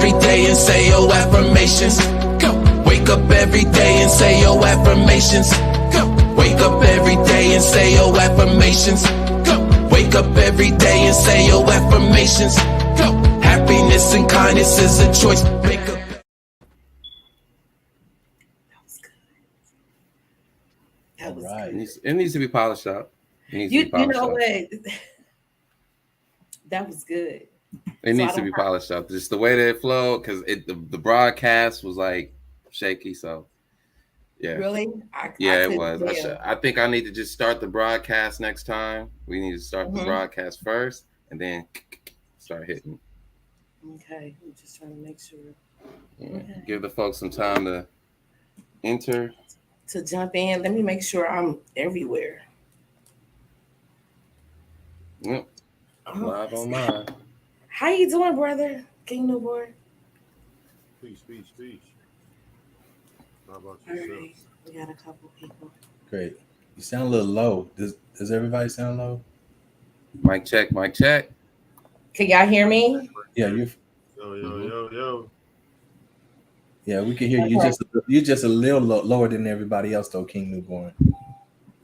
every day and say your affirmations. Go. Wake up every day and say your affirmations. Go. Wake up every day and say your affirmations. Go. Wake up every day and say your affirmations. Go. Happiness and kindness is a choice. Wake up. That was Right. good. It needs to be polished up. You know what? That was good. It needs to be polished up. Just the way that it flowed, because the broadcast was like shaky. So yeah. Really? It was. I think I need to just start the broadcast next time. We need to start the broadcast first and then start hitting. Okay. I'm just trying to make sure. Yeah. Okay. Give the folks some time to enter. To jump in. Let me make sure I'm everywhere. Yep. Live on mine. How you doing, brother? King Newborn? Peace. How about yourself? All right. We got a couple people. Great. You sound a little low. Does everybody sound low? Mic check. Can y'all hear me? Yeah, you're. Yo. Yeah, we can hear you. You're just a little lower than everybody else, though, King Newborn.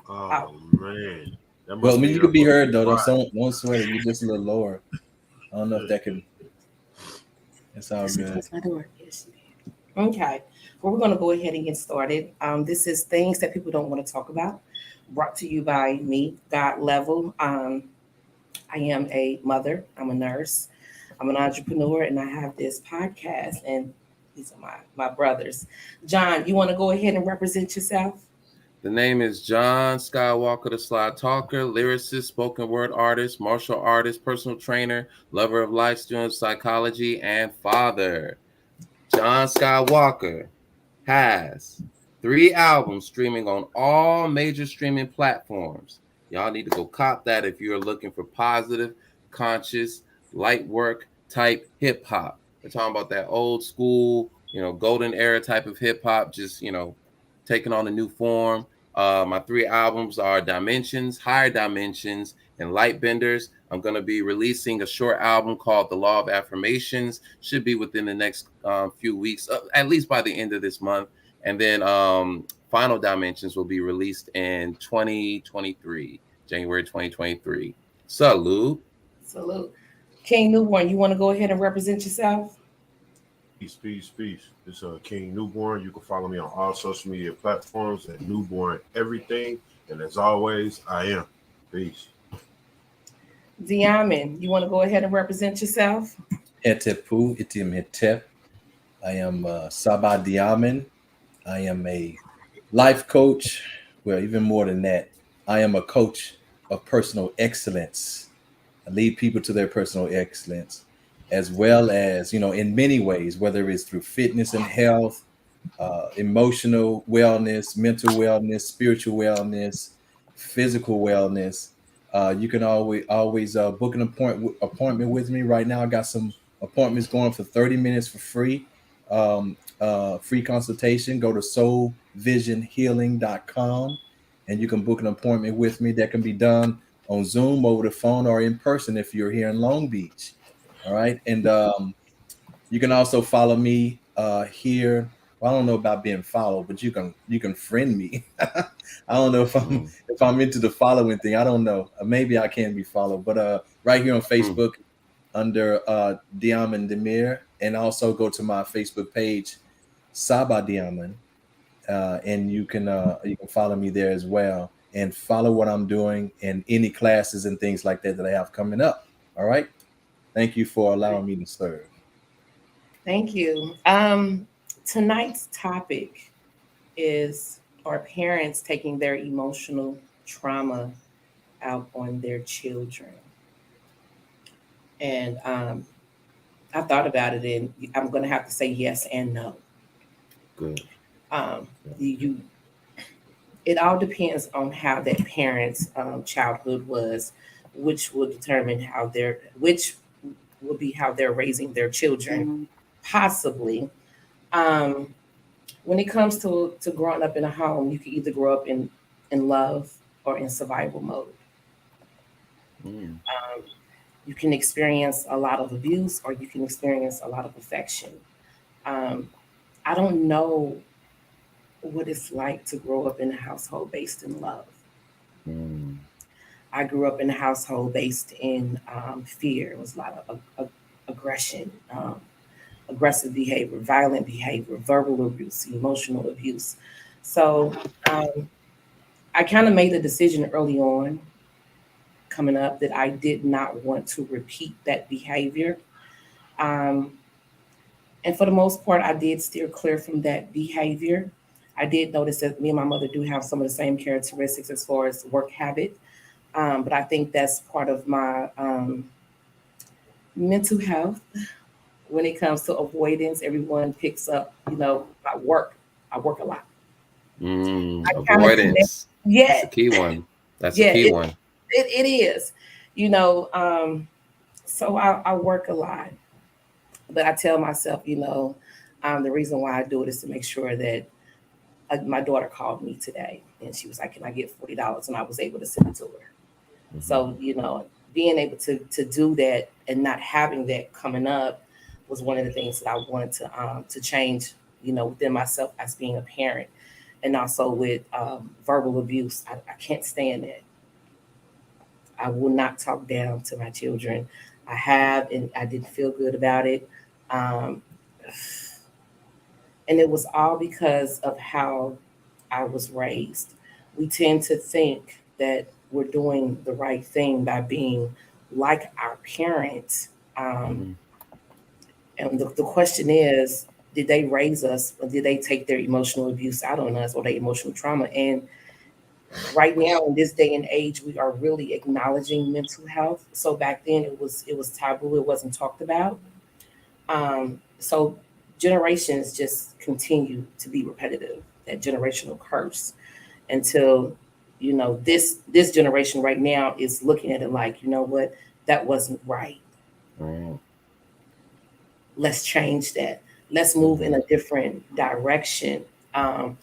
Oh man. Well, I mean, you could be heard though. Don't sweat it. You're just a little lower. I don't know if that can. It's all good. Okay. Well, we're going to go ahead and get started. This is things that people don't want to talk about. Brought to you by me, God Level. I am a mother. I'm a nurse. I'm an entrepreneur, and I have this podcast. And these are my brothers. John, you want to go ahead and represent yourself? The name is John Skywalker, the Sly Talker, lyricist, spoken word artist, martial artist, personal trainer, lover of life, student of psychology, and father. John Skywalker has 3 albums streaming on all major streaming platforms. Y'all need to go cop that if you're looking for positive, conscious, light work type hip hop. We're talking about that old school, golden era type of hip hop, just, taking on a new form. My 3 albums are Dimensions, Higher Dimensions, and Lightbenders. I'm going to be releasing a short album called The Law of Affirmations. Should be within the next few weeks, at least by the end of this month. And then Final Dimensions will be released in 2023, January 2023. Salute. King Newborn, you want to go ahead and represent yourself? Peace. This is King Newborn. You can follow me on all social media platforms at Newborn Everything. And as always, I am. Peace. Diamond, you want to go ahead and represent yourself? Hetepu Itim Hetep. I am Saba Diamond. I am a life coach. Well, even more than that, I am a coach of personal excellence. I lead people to their personal excellence, as well as, in many ways, whether it's through fitness and health, emotional wellness, mental wellness, spiritual wellness, physical wellness. You can always book an appointment with me. Right now, I got some appointments going for 30 minutes for free. Free consultation. Go to soulvisionhealing.com and you can book an appointment with me. That can be done on Zoom, over the phone, or in person if you're here in Long Beach. All right. And you can also follow me here. Well, I don't know about being followed, but you can friend me. I don't know if I'm into the following thing. I don't know. Maybe I can be followed, but right here on Facebook under Diamond Demir, and also go to my Facebook page, Saba Diamond, and you can follow me there as well, and follow what I'm doing and any classes and things like that I have coming up. All right. Thank you for allowing me to serve. Thank you. Tonight's topic is, are parents taking their emotional trauma out on their children? And I thought about it, and I'm going to have to say yes and no. Good. It all depends on how that parent's childhood was, which will determine how they're raising their children, possibly. When it comes to growing up in a home, you can either grow up in love or in survival mode. You can experience a lot of abuse, or you can experience a lot of affection. I don't know what it's like to grow up in a household based in love. Mm. I grew up in a household based in fear. It was a lot of aggression, aggressive behavior, violent behavior, verbal abuse, emotional abuse. So I kind of made a decision early on coming up that I did not want to repeat that behavior. Um, and for the most part, I did steer clear from that behavior. I did notice that me and my mother do have some of the same characteristics as far as work habit. But I think that's part of my mental health when it comes to avoidance. Everyone picks up, I work. I work a lot. I kinda Avoidance. Yeah, That's a key one. That's yeah, a key one. it is. So I work a lot, but I tell myself, the reason why I do it is to make sure that my daughter called me today and she was like, "Can I get $40?" And I was able to send it to her. Mhm. So, being able to do that and not having that coming up was one of the things that I wanted to change, within myself as being a parent, and also with verbal abuse. I can't stand that. I will not talk down to my children. I have, and I didn't feel good about it. Um, and it was all because of how I was raised. We tend to think that we're doing the right thing by being like our parents. Mhm. And the question is, did they raise us, or did they take their emotional abuse out on us, or their emotional trauma? And right now, in this day and age, we are really acknowledging mental health. So back then, it was taboo. It wasn't talked about. So generations just continue to be repetitive. That generational curse until this generation right now is looking at it like, you know what, that wasn't right. Mm. Let's change that. Let's move in a different direction on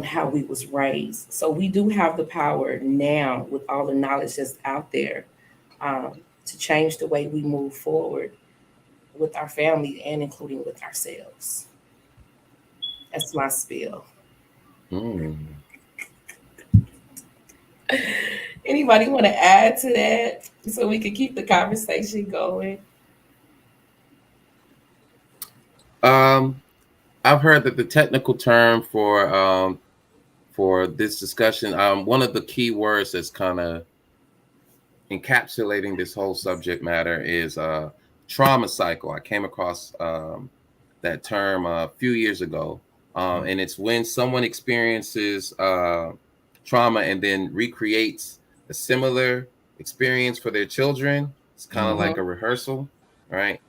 how we was raised. So we do have the power now, with all the knowledge that's out there, to change the way we move forward with our family and including with ourselves. That's my spiel. Mm. Anybody want to add to that so we can keep the conversation going? I've heard that the technical term for this discussion, one of the key words that's kind of encapsulating this whole subject matter is trauma cycle. I came across that term a few years ago, and it's when someone experiences trauma and then recreates a similar experience for their children. It's kind of like a rehearsal, right?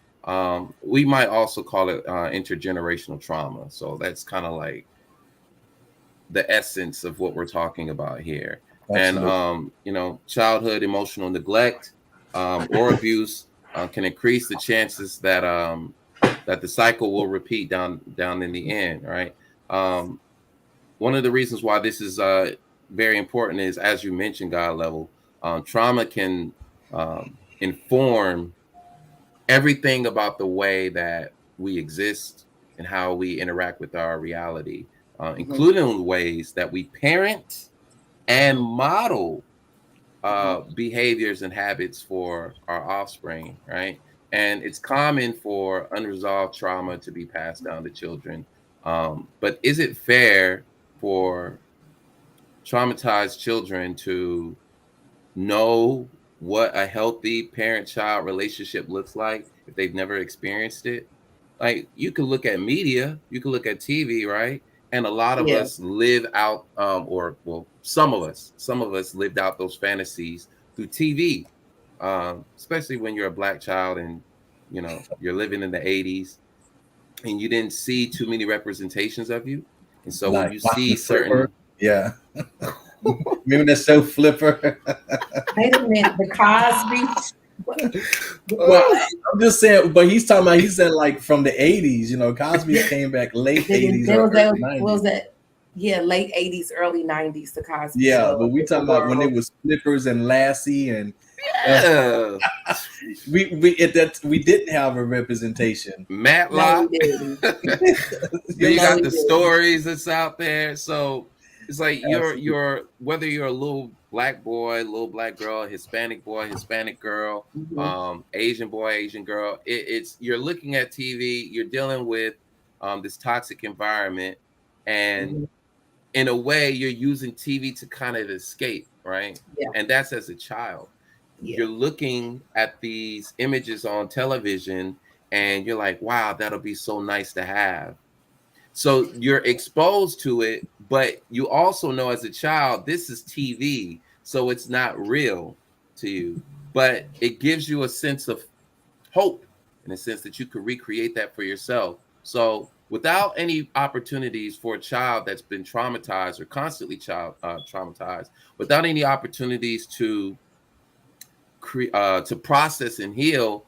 We might also call it intergenerational trauma. So that's kind of like the essence of what we're talking about here. Absolutely. And childhood emotional neglect or abuse can increase the chances that that the cycle will repeat down in the end, right? One of the reasons why this is very important is, as you mentioned, God level, trauma can inform everything about the way that we exist and how we interact with our reality, including the ways that we parent and model behaviors and habits for our offspring, right? And it's common for unresolved trauma to be passed down to children. But is it fair for traumatized children to know what a healthy parent-child relationship looks like if they've never experienced it? Like, you can look at media, you can look at TV, right? And a lot of Yeah. us live out, or well, some of us lived out those fantasies through TV, especially when you're a Black child and you're living in the 80s and you didn't see too many representations of you. And so when Like you watching see Flipper. certain Yeah. Remember that show Flipper? Wait a minute, the Cosby. Well, I'm just saying, but he said like from the 80s, Cosby came back late 80s There or was early that. What was 90s. that? Yeah, late 80s, early 90s, the Cosby Yeah, Show. but we talking about when it was Snickers and Lassie, and Yeah. we didn't have a representation. No, Matlock. we didn't. Then you No, got we the didn't. stories that's out there. So it's like Absolutely. you're whether you're a little black boy, little black girl, Hispanic boy, Hispanic girl, Mhm. Asian boy, Asian girl. It's you're looking at TV, you're dealing with this toxic environment, and Mhm. in a way you're using TV to kind of escape, right? Yeah, And that's as a child. yeah. You're looking at these images on television and you're like, wow, that'll be so nice to have. So you're exposed to it, but you also know as a child, this is TV, so it's not real to you. But it gives you a sense of hope in a sense that you could recreate that for yourself. So without any opportunities for a child that's been traumatized or constantly traumatized, without any opportunities to process and heal,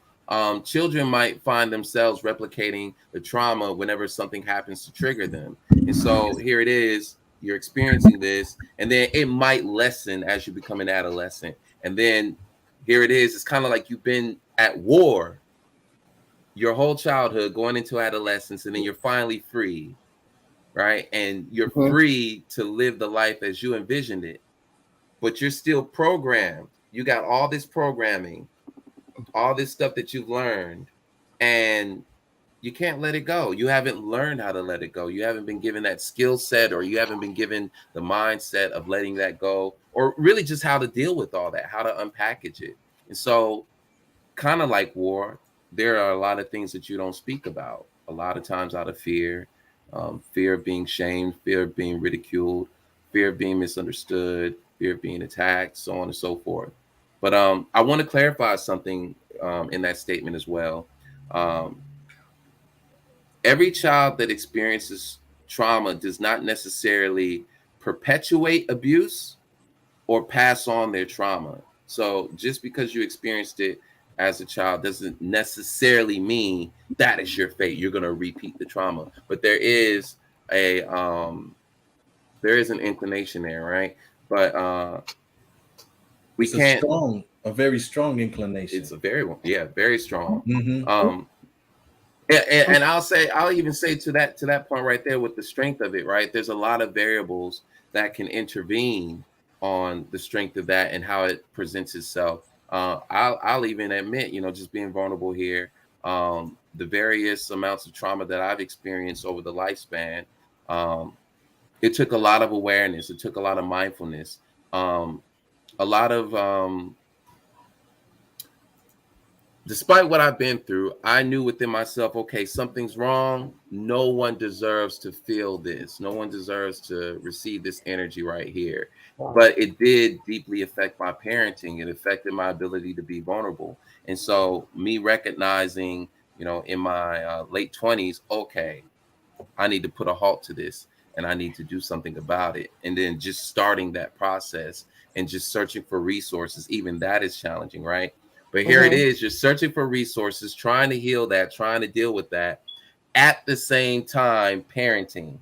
children might find themselves replicating the trauma whenever something happens to trigger them. And so here it is, you're experiencing this, and then it might lessen as you become an adolescent. And then here it is, it's kind of like you've been at war your whole childhood going into adolescence, and then you're finally free, right? And you're Mhm. free to live the life as you envisioned it, but you're still programmed. You got all this programming, all this stuff that you've learned, and you can't let it go. You haven't learned how to let it go. You haven't been given that skill set, or you haven't been given the mindset of letting that go, or really just how to deal with all that, how to unpackage it. And so, kind of like war, there are a lot of things that you don't speak about, a lot of times out of fear, fear of being shamed, fear of being ridiculed, fear of being misunderstood, fear of being attacked, so on and so forth. But I want to clarify something in that statement as well. Um, every child that experiences trauma does not necessarily perpetuate abuse or pass on their trauma. So just because you experienced it as a child doesn't necessarily mean that is your fate. You're going to repeat the trauma, but a there is an inclination there, right? But we It's can't. a very strong inclination. It's a very strong. Mm-hmm. Um, and I'll even say to that point right there with the strength of it, right? There's a lot of variables that can intervene on the strength of that and how it presents itself. I'll even admit, just being vulnerable here, the various amounts of trauma that I've experienced over the lifespan, it took a lot of awareness. It took a lot of mindfulness, a lot of despite what I've been through, I knew within myself, okay, something's wrong. No one deserves to feel this. No one deserves to receive this energy right here. But it did deeply affect my parenting. It affected my ability to be vulnerable. And so, me recognizing, in my late 20s, okay, I need to put a halt to this and I need to do something about it. And then just starting that process and just searching for resources, even that is challenging, right? But here it is, you're searching for resources, trying to heal that, trying to deal with that at the same time, parenting,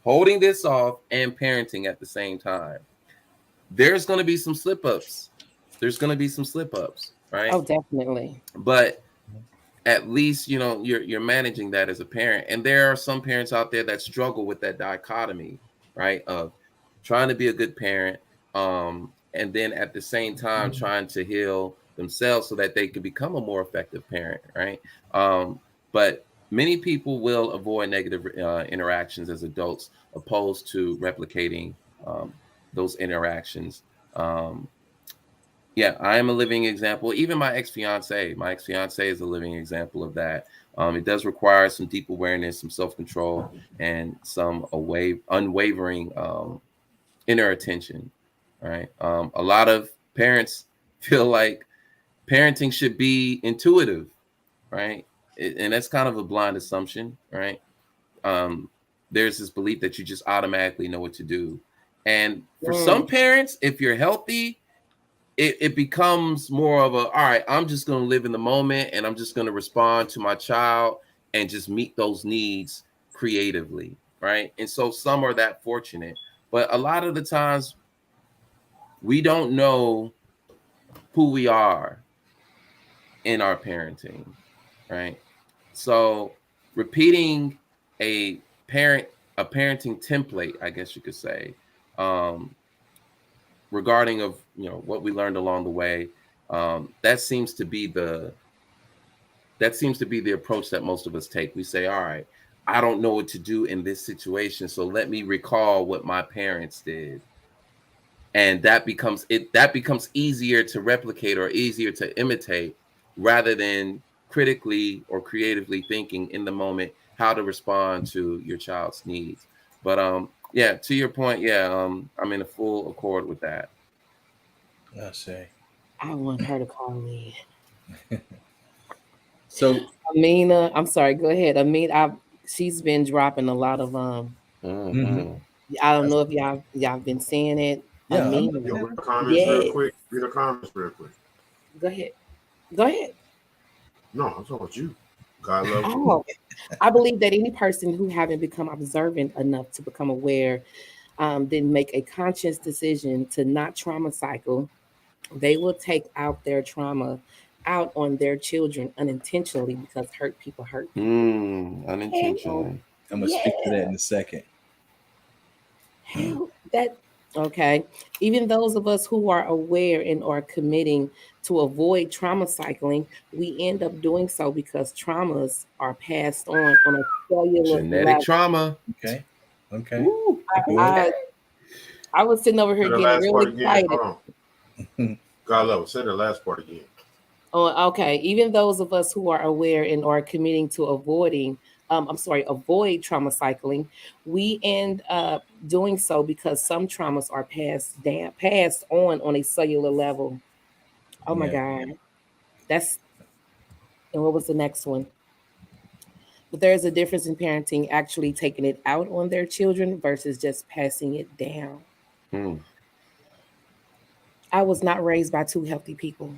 holding this off and parenting at the same time. There's going to be some slip ups. Right? Oh, definitely. But at least you're managing that as a parent. And there are some parents out there that struggle with that dichotomy, right, of trying to be a good parent, and then at the same time trying to heal themselves so that they can become a more effective parent, right? But many people will avoid negative interactions as adults opposed to replicating those interactions. Yeah, I am a living example. Even my ex-fiance is a living example of that. It does require some deep awareness, some self-control, and some unwavering inner attention. Right. A lot of parents feel like parenting should be intuitive, right? And that's kind of a blind assumption, right? There's this belief that you just automatically know what to do. And for some parents, if you're healthy, it becomes more of all right, I'm just going to live in the moment and I'm just going to respond to my child and just meet those needs creatively, right? And so some are that fortunate, but a lot of the times we don't know who we are in our parenting, right? So repeating a parenting template, I guess you could say, regarding of what we learned along the way, that seems to be the approach that most of us take. We say, all right, I don't know what to do in this situation, so let me recall what my parents did. And that becomes easier to replicate or easier to imitate, rather than critically or creatively thinking in the moment how to respond to your child's needs. But yeah, to your point, I'm in a full accord with that. I say. I want her to call me. So Amina, I'm sorry. Go ahead. Amina, she's been dropping a lot of Mhm. I don't know if y'all been seeing it. yeah, Amina, Yo, read the comments real yes. quick. Read the comments real quick. Go ahead. Go ahead. No, I'm talking about you. God love you. Oh, I believe that any person who haven't become observant enough to become aware, then make a conscious decision to not trauma cycle, they will take out their trauma out on their children unintentionally, because hurt people hurt people. Hell, Unintentionally. I'm gonna speak to that yeah. in a second. Hell, that okay. Even those of us who are aware and are committing to avoid trauma cycling, we end up doing so because traumas are passed on a cellular Genetic level. trauma. Okay. Okay. Woo. I, I was sitting over Say here the getting last really part again. excited. Hold on. God love. Say the last part again. Oh, okay. Even those of us who are aware and are committing to avoid trauma cycling, we end up doing so because some traumas are passed on a cellular level. Oh my Yeah. God. That's, and what was the next one? But there's a difference in parenting actually taking it out on their children versus just passing it down. Hmm. I was not raised by two healthy people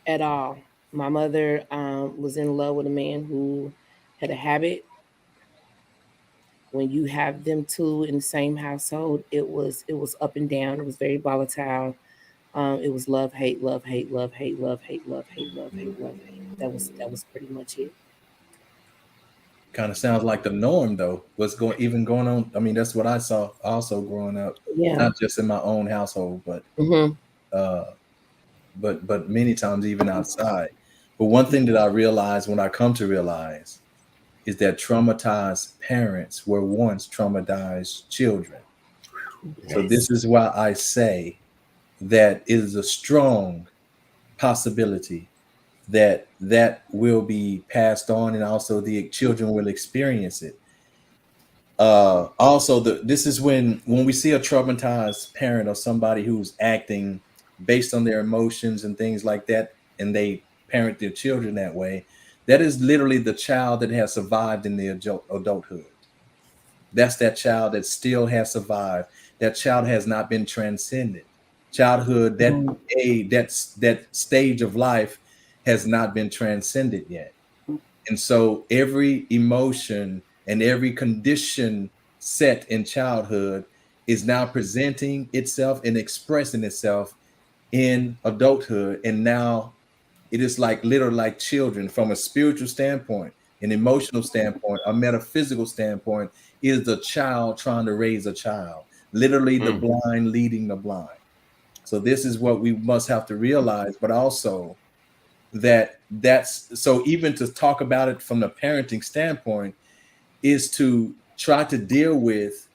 at all. My mother was in love with a man who had a habit. When you have them two in the same household, it was up and down. It was very volatile. It was love, hate, love, hate, love, hate, love, hate, love, hate, love, hate, love, hate. That was pretty much it. Kind of sounds like the norm though. What's going on? I mean, that's what I saw also growing up, Yeah. not just in my own household, Hmm. uh but many times even outside. But one thing that I realized when I come to realize is that traumatized parents were once traumatized children. So Yes. this is why I say that it is a strong possibility that that will be passed on, and also the children will experience it. Also, this is when we see a traumatized parent or somebody who's acting based on their emotions and things like that, and they parent their children that way. That is literally the child that has survived in the adulthood. That's that child that still has survived. That child has not been transcended. Childhood, that stage of life has not been transcended yet. And so every emotion and every condition set in childhood is now presenting itself and expressing itself in adulthood. And now it is like literally like children from a spiritual standpoint, an emotional standpoint, a metaphysical standpoint, is the child trying to raise a child, literally the blind leading the blind. So this is what we must have to realize, but also that's so even to talk about it from the parenting standpoint is to try to deal with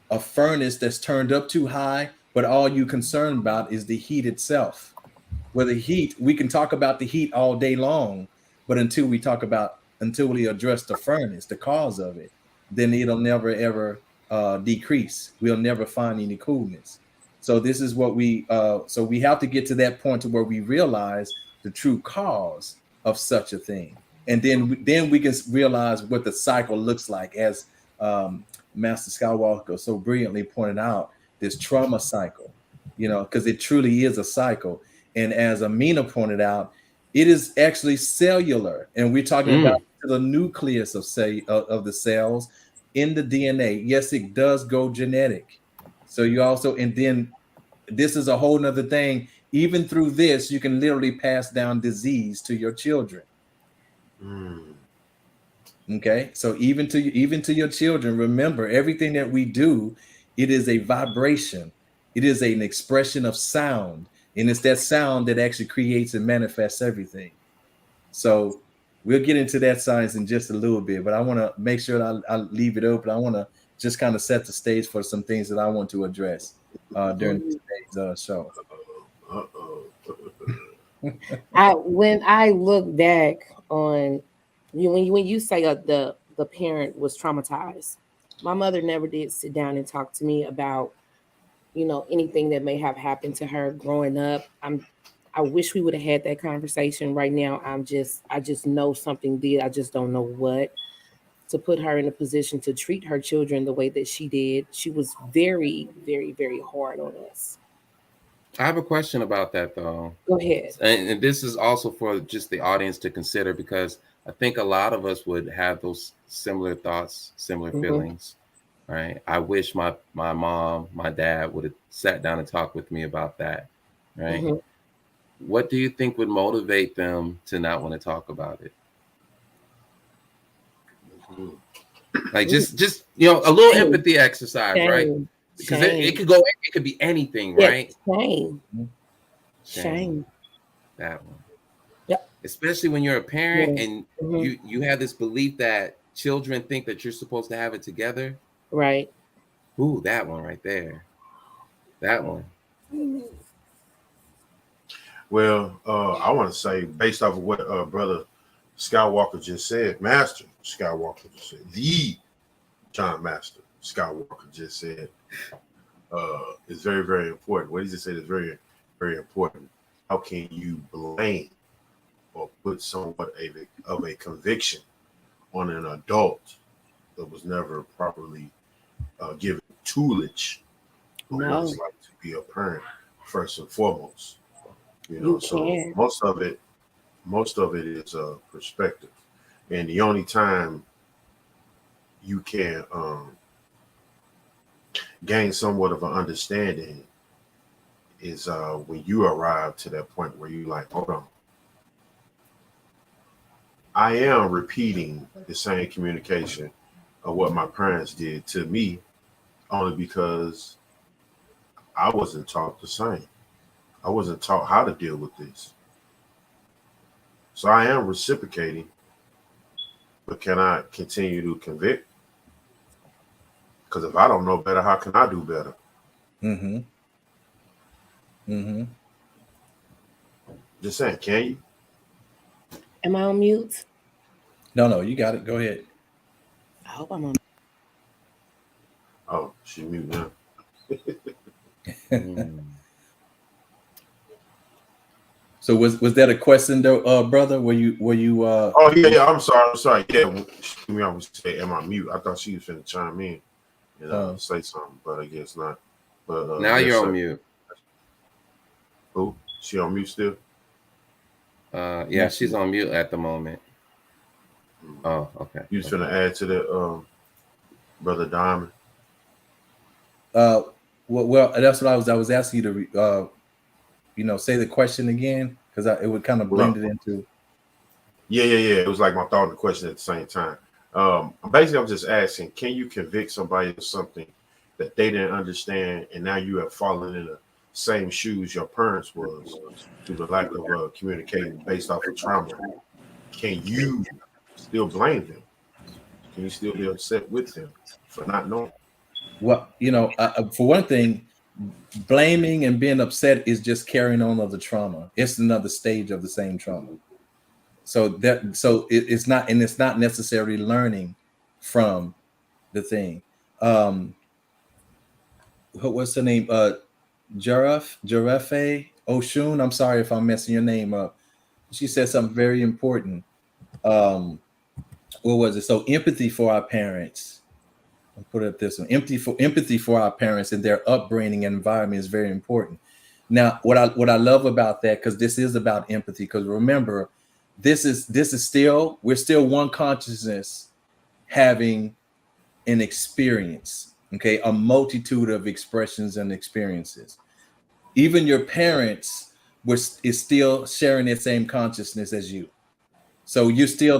a furnace that's turned up too high, but all you concerned about is the heat itself. Well, the heat, we can talk about the heat all day long, but until we address the furnace, the cause of it, then it'll never ever decrease. We'll never find any coolness. So this is what so we have to get to that point to where we realize the true cause of such a thing, and then we can realize what the cycle looks like, as Master Skywalker so brilliantly pointed out, this trauma cycle, because it truly is a cycle. And as Amina pointed out, It is actually cellular, and we're talking Mm. about the nucleus of of the cells in the DNA. Yes, it does go genetic. So you also, and then this is a whole nother thing. Even through this, you can literally pass down disease to your children. Mm. Okay, so even to your children, remember everything that we do. It is a vibration. It is an expression of sound, and it's that sound that actually creates and manifests everything. So we'll get into that science in just a little bit, but I want to make sure that I leave it open. I want to just kind of set the stage for some things that I want to address during today's show. Uh-oh. When I look back on you, when you say the parent was traumatized, my mother never did sit down and talk to me about, you know, anything that may have happened to her growing up. I wish we would have had that conversation right now. I just know something did. I just don't know what, to put her in a position to treat her children the way that she did. She was very, very, very hard on us. I have a question about that though. Go ahead. And this is also for just the audience to consider, because I think a lot of us would have those similar thoughts, similar Mhm. feelings, right? I wish my mom, my dad would have sat down and talked with me about that, right? Mhm. What do you think would motivate them to not want to talk about it? Mm. Like just you know, a little Shame. empathy exercise, right? Shame. Because Shame. it could be anything, Yeah, right? shame. Shame. Shame. That one. Yep. Especially when you're a parent Yeah. and Mhm. you have this belief that children think that you're supposed to have it together. Right. Ooh, that one right there. That one. Well, I want to say, based off of what Brother Skywalker just said, Master Skywalker just said, the John Master Skywalker just said, is very, very important. What he just said is very, very important. How can you blame or put somewhat of a conviction on an adult that was never properly given tutelage on what No, it's like to be a parent, first and foremost? You know, you so can't. most of it is perspective, and the only time you can gain somewhat of an understanding is when you arrive to that point where you like, hold on, I am repeating the same communication of what my parents did to me, only because I wasn't taught the same. I wasn't taught how to deal with this. So I am reciprocating, but can I continue to convict? Because if I don't know better, how can I do better? Mm-hmm. Mm-hmm. Just saying, can you? Am I on mute? No, you got it. Go ahead. I hope I'm on. Oh, she mute now. Mm. So was that a question though, brother? Were you Oh yeah. I'm sorry. Yeah, she me always say, "Am I mute?" I thought she was finna chime in and say something, but I guess not. But Now yes, you're sir. on mute. Who? She on mute still? Yeah, she's on mute at the moment. Oh, okay. You was finna add to that, Brother Diamond. well, that's what I was asking you to say the question again, because it would kind of blend it into. Yeah. It was like my thought and the question at the same time. Basically, I'm just asking, can you convict somebody of something that they didn't understand, and now you have fallen in the same shoes your parents was through the lack of communicating based off of trauma? Can you still blame them? Can you still be upset with them for not knowing? Well, for one thing, blaming and being upset is just carrying on of the trauma. It's another stage of the same trauma. So it's not, and it's not necessarily learning from the thing. What's the name? Jarefe Oshun. I'm sorry if I'm messing your name up. She said something very important. What was it? So empathy for our parents. I'll put it this one. Empathy for our parents and their upbringing and environment is very important. Now, what I love about that, because this is about empathy, because remember, this is still, we're still one consciousness having an experience, okay, a multitude of expressions and experiences. Even your parents is still sharing that same consciousness as you. So you still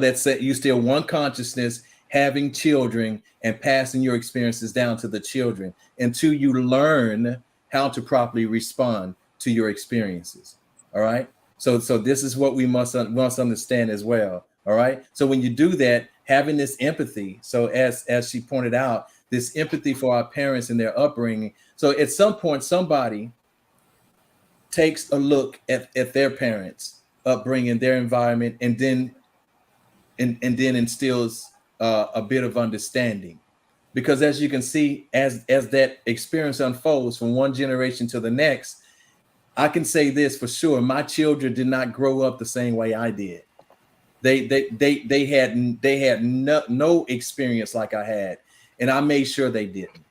one consciousness having children and passing your experiences down to the children until you learn how to properly respond to your experiences. All right. So this is what we must understand as well. All right. So when you do that, having this empathy. So as she pointed out, this empathy for our parents and their upbringing. So at some point, somebody takes a look at their parents' upbringing, their environment, and then instills a bit of understanding. Because as you can see, as that experience unfolds from one generation to the next, I can say this for sure: my children did not grow up the same way I did. They had no experience like I had, and I made sure they didn't.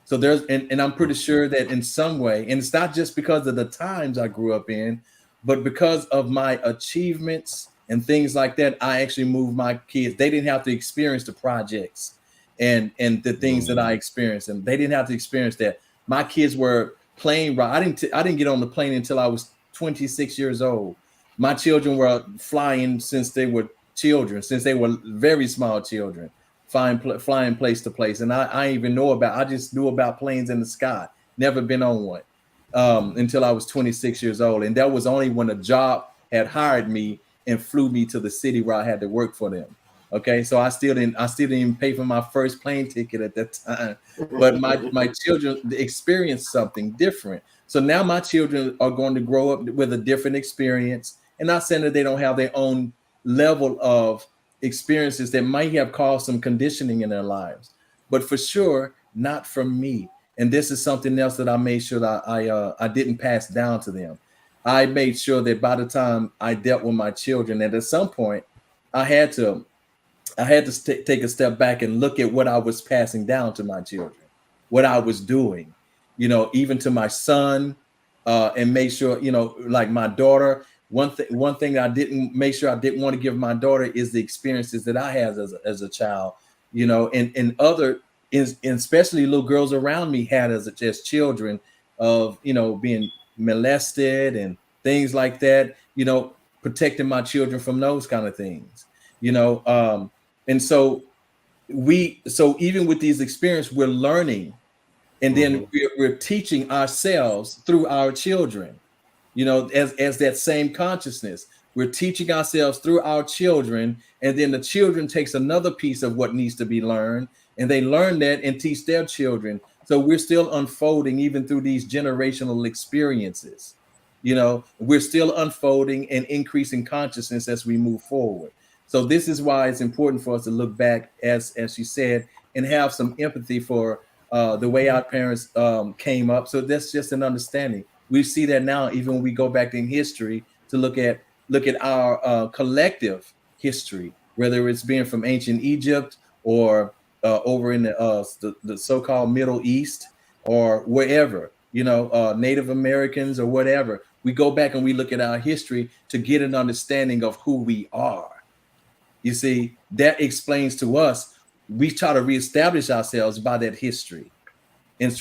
So there's, and I'm pretty sure that in some way, and it's not just because of the times I grew up in, but because of my achievements and things like that, I actually moved my kids. They didn't have to experience the projects and the things that I experienced, and they didn't have to experience that. My kids were playing right. I didn't get on the plane until I was 26 years old. My children were flying since they were children, since they were very small children, flying place to place. And I just knew about planes in the sky, never been on one until I was 26 years old. And that was only when a job had hired me and flew me to the city where I had to work for them. Okay, so I still didn't even pay for my first plane ticket at that time. But my children experienced something different. So now my children are going to grow up with a different experience. And not saying that they don't have their own level of experiences that might have caused some conditioning in their lives, but for sure not from me. And this is something else that I made sure that I didn't pass down to them. I made sure that by the time I dealt with my children, that at some point I had to take a step back and look at what I was passing down to my children, what I was doing, even to my son, and make sure, like my daughter. One thing I didn't want to give my daughter is the experiences that I had as a child, and especially little girls around me had as children of, being molested and things like that, protecting my children from those kind of things, and so even with these experiences, we're learning, and then we're teaching ourselves through our children. As that same consciousness, we're teaching ourselves through our children, and then the children takes another piece of what needs to be learned, and they learn that and teach their children. So we're still unfolding even through these generational experiences. We're still unfolding and increasing consciousness as we move forward. So this is why it's important for us to look back, as she said, and have some empathy for the way our parents came up. So that's just an understanding. We see that now, even when we go back in history to look at our collective history, whether it's being from ancient Egypt or over in the so-called Middle East or wherever, Native Americans or whatever. We go back and we look at our history to get an understanding of who we are. You see, that explains to us. We try to reestablish ourselves by that history. And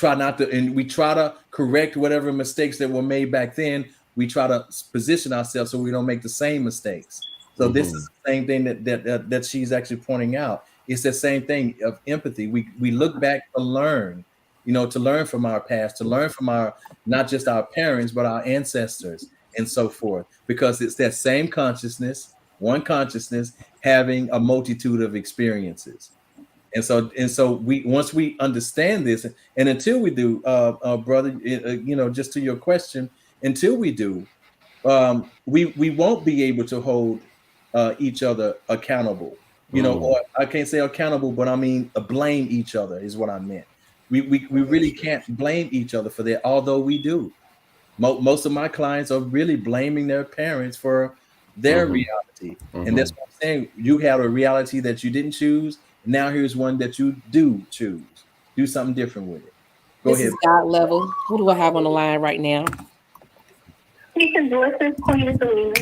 we try to correct whatever mistakes that were made back then. We try to position ourselves so we don't make the same mistakes. So this is the same thing that she's actually pointing out. It's the same thing of empathy. We look back to learn, to learn from our past, to learn from not just our parents, but our ancestors and so forth, because it's that same consciousness, one consciousness having a multitude of experiences. And so once we understand this, and until we do, brother, just to your question, until we do, we won't be able to hold each other accountable. Or I can't say accountable, but I mean blame each other is what I meant. We really can't blame each other for that, although we do. Most of my clients are really blaming their parents for their reality, and that's what I'm saying. You have a reality that you didn't choose. Now here's one that you do choose. Do something different with it. Go ahead. This is God Level. Who do I have on the line right now? Peace and blessings, Queen Selena.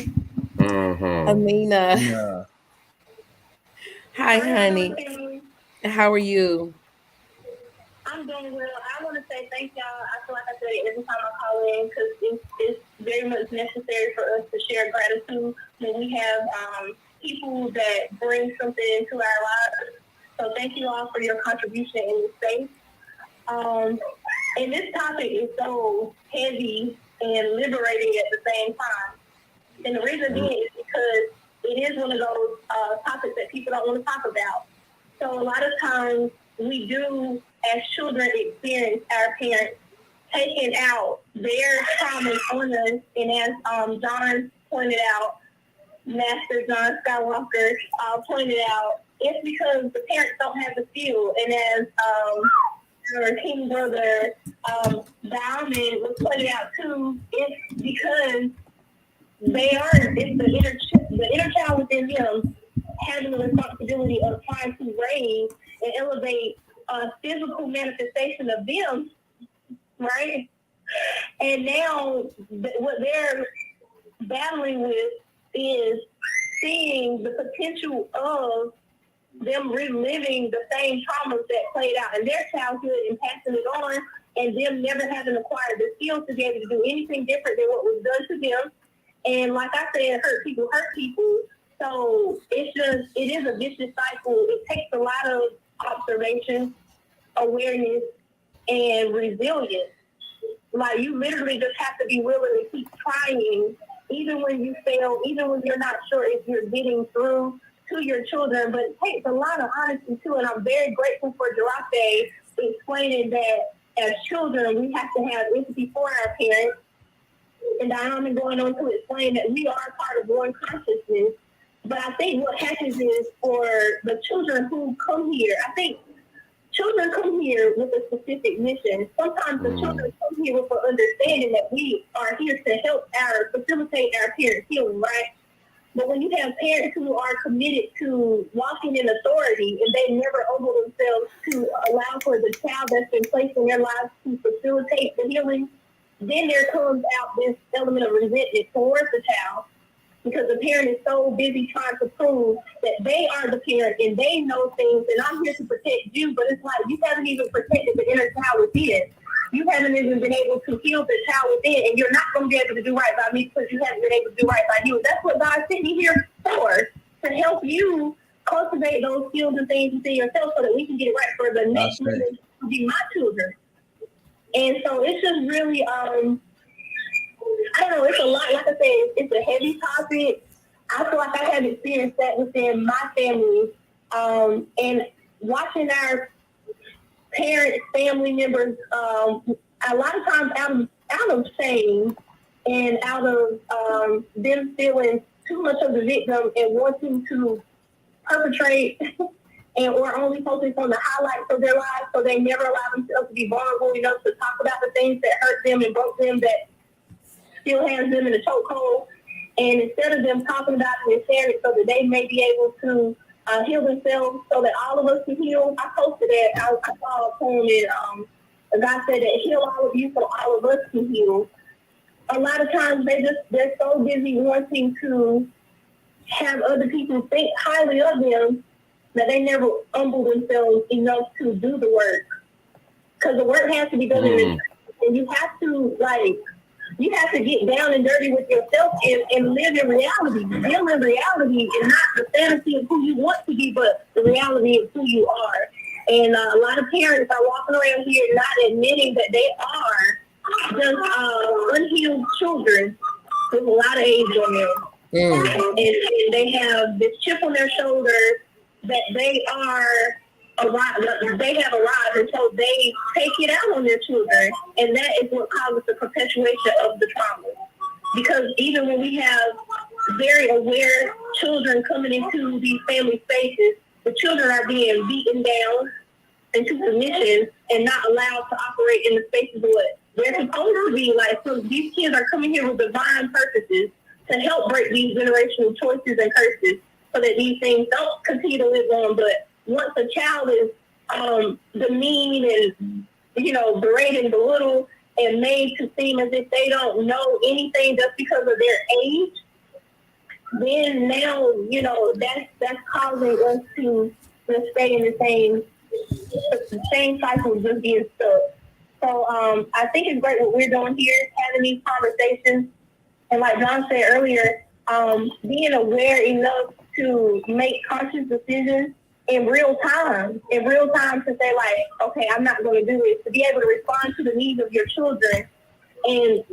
Mm-hmm. Amina. Yeah. Hi, honey. How are you? I'm doing well. I want to say thank y'all. I feel like I say it every time I call in because it's very much necessary for us to share gratitude when we have people that bring something into our lives. So thank you all for your contribution in this space. And this topic is so heavy and liberating at the same time. And the reason being is because it is one of those topics that people don't want to talk about. So a lot of times we do, as children, experience our parents taking out their traumas on us. And as John pointed out, Master John Skywalker pointed out, it's because the parents don't have the skill. And as our king brother Bauman was pointed out too, it's because it's the inner child within them having the responsibility of trying to raise and elevate a physical manifestation of them, right? And now what they're battling with is seeing the potential of them reliving the same traumas that played out in their childhood and passing it on, and them never having acquired the skills to be able to do anything different than what was done to them. And like I said, hurt people. So it is a vicious cycle. It takes a lot of observation, awareness, and resilience. Like, you literally just have to be willing to keep trying, even when you fail, even when you're not sure if you're getting through to your children. But it takes a lot of honesty too. And I'm very grateful for Jarafe explaining that as children, we have to have empathy for our parents. And I'm going on to explain that we are part of one consciousness. But I think what happens is, for the children who come here, I think children come here with a specific mission. Sometimes the children come here with an understanding that we are here to help facilitate our parents' healing, right? But when you have parents who are committed to walking in authority and they never humble themselves to allow for the child that's been placed in their lives to facilitate the healing, then there comes out this element of resentment towards the child, because the parent is so busy trying to prove that they are the parent and they know things, and I'm here to protect you, but it's like you haven't even protected the inner child within. You haven't even been able to heal the child within, and you're not going to be able to do right by me because you haven't been able to do right by you. That's what God sent me here for, to help you cultivate those skills and things within yourself so that we can get it right for the next generation to be my children. And so it's just really, I don't know, it's a lot. Like I said, it's a heavy topic. I feel like I have experienced that within my family. And watching our parents, family members, a lot of times out of shame and out of them feeling too much of the victim and wanting to perpetrate and or only focus on the highlights of their lives, so they never allow themselves to be vulnerable enough to talk about the things that hurt them and broke them, that still has them in a chokehold. And instead of them talking about it and sharing it so that they may be able to heal themselves, so that all of us can heal. I posted that. I saw a poem and a guy said that heal all of you so all of us can heal. A lot of times they're so busy wanting to have other people think highly of them that they never humble themselves enough to do the work. Because the work has to be done in and you have to get down and dirty with yourself and live in reality. Deal in reality and not the fantasy of who you want to be, but the reality of who you are. And a lot of parents are walking around here not admitting that they are just unhealed children with a lot of age on them. And they have this chip on their shoulder that they have arrived, and so they take it out on their children, and that is what causes the perpetuation of the trauma. Because even when we have very aware children coming into these family spaces, the children are being beaten down into submission and not allowed to operate in the spaces of what they're supposed to be. Like, so these kids are coming here with divine purposes to help break these generational choices and curses so that these things don't continue to live on. But once a child is demeaned and, berated and belittled and made to seem as if they don't know anything just because of their age, then now, you know, that's causing us to stay in the same cycle, just being stuck. So I think it's great what we're doing here, having these conversations. And like John said earlier, being aware enough to make conscious decisions in real time to say like, okay, I'm not going to do it, to be able to respond to the needs of your children. And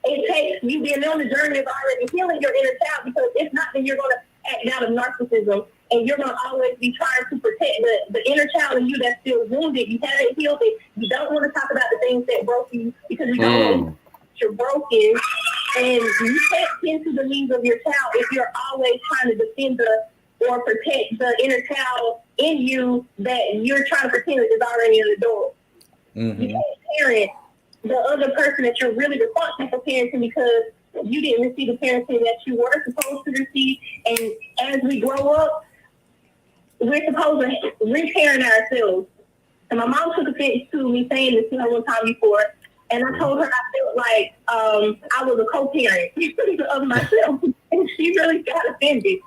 it takes you being on the journey of already healing your inner child, because if not, then you're going to act out of narcissism, and you're going to always be trying to protect the inner child in you that's still wounded. You haven't healed it. You don't want to talk about the things that broke you because you don't want you're broken, and you can't tend to the needs of your child if you're always trying to defend or protect the inner child in you that you're trying to pretend is already in the door. Mm-hmm. You can't parent the other person that you're really responsible for parenting because you didn't receive the parenting that you were supposed to receive. And as we grow up, we're supposed to reparent ourselves. And my mom took offense to me saying this to her one time before, and I told her I felt like I was a co-parent of myself, and she really got offended.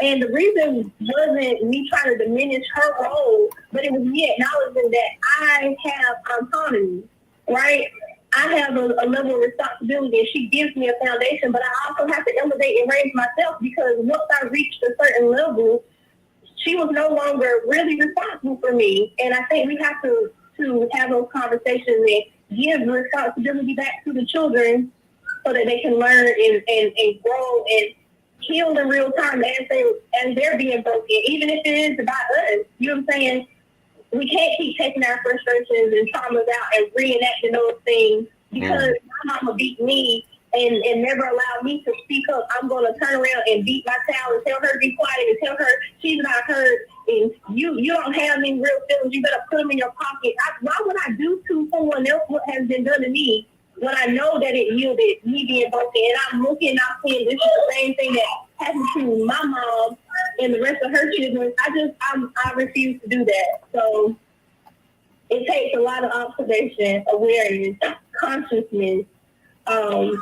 And the reason wasn't me trying to diminish her role, but it was me acknowledging that I have autonomy, right? I have a level of responsibility, and she gives me a foundation, but I also have to elevate and raise myself, because once I reached a certain level, she was no longer really responsible for me. And I think we have to have those conversations and give responsibility back to the children so that they can learn and grow and heal in real time as they're being broken, even if it is about us. You know what I'm saying? We can't keep taking our frustrations and traumas out and reenacting those things because my mama beat me and never allowed me to speak up. I'm going to turn around and beat my child and tell her to be quiet and tell her she's not heard. And you don't have any real feelings. You better put them in your pocket. Why would I do to someone else what has been done to me when I know that it yielded me being broken? And I'm looking out saying this is the same thing that happened to my mom and the rest of her children. I refuse to do that. So it takes a lot of observation, awareness, consciousness, and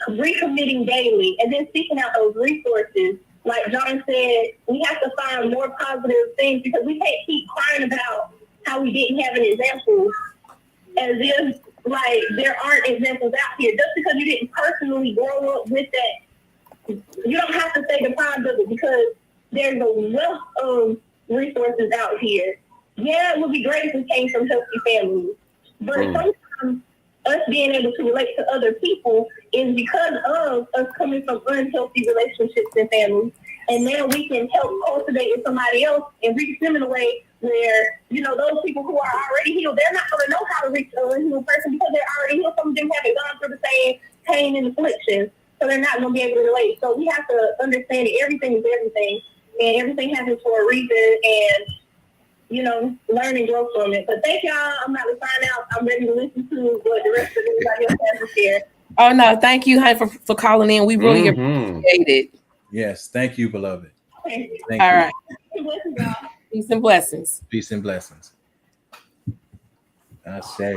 recommitting daily, and then seeking out those resources. Like John said, we have to find more positive things, because we can't keep crying about how we didn't have an example as if like there aren't examples out here. Just because you didn't personally grow up with that, you don't have to stay deprived of it, because there's a wealth of resources out here. Yeah, it would be great if we came from healthy families, but sometimes us being able to relate to other people is because of us coming from unhealthy relationships and families. And now we can help cultivate in somebody else and reach them in a way where, you know, those people who are already healed, they're not going to know how to reach an unhealed person because they're already healed. Some of them haven't gone through the same pain and affliction, so they're not going to be able to relate. So we have to understand that everything is everything, and everything happens for a reason, and you know, learn and grow from it. But thank y'all. I'm about to sign out. I'm ready to listen to what the rest of everybody else has to share. Oh no, thank you, honey, for calling in. We really appreciate it. Yes, thank you, beloved. Okay. Thank All you. right. Blessings, y'all. Peace and blessings. Peace and blessings. I say,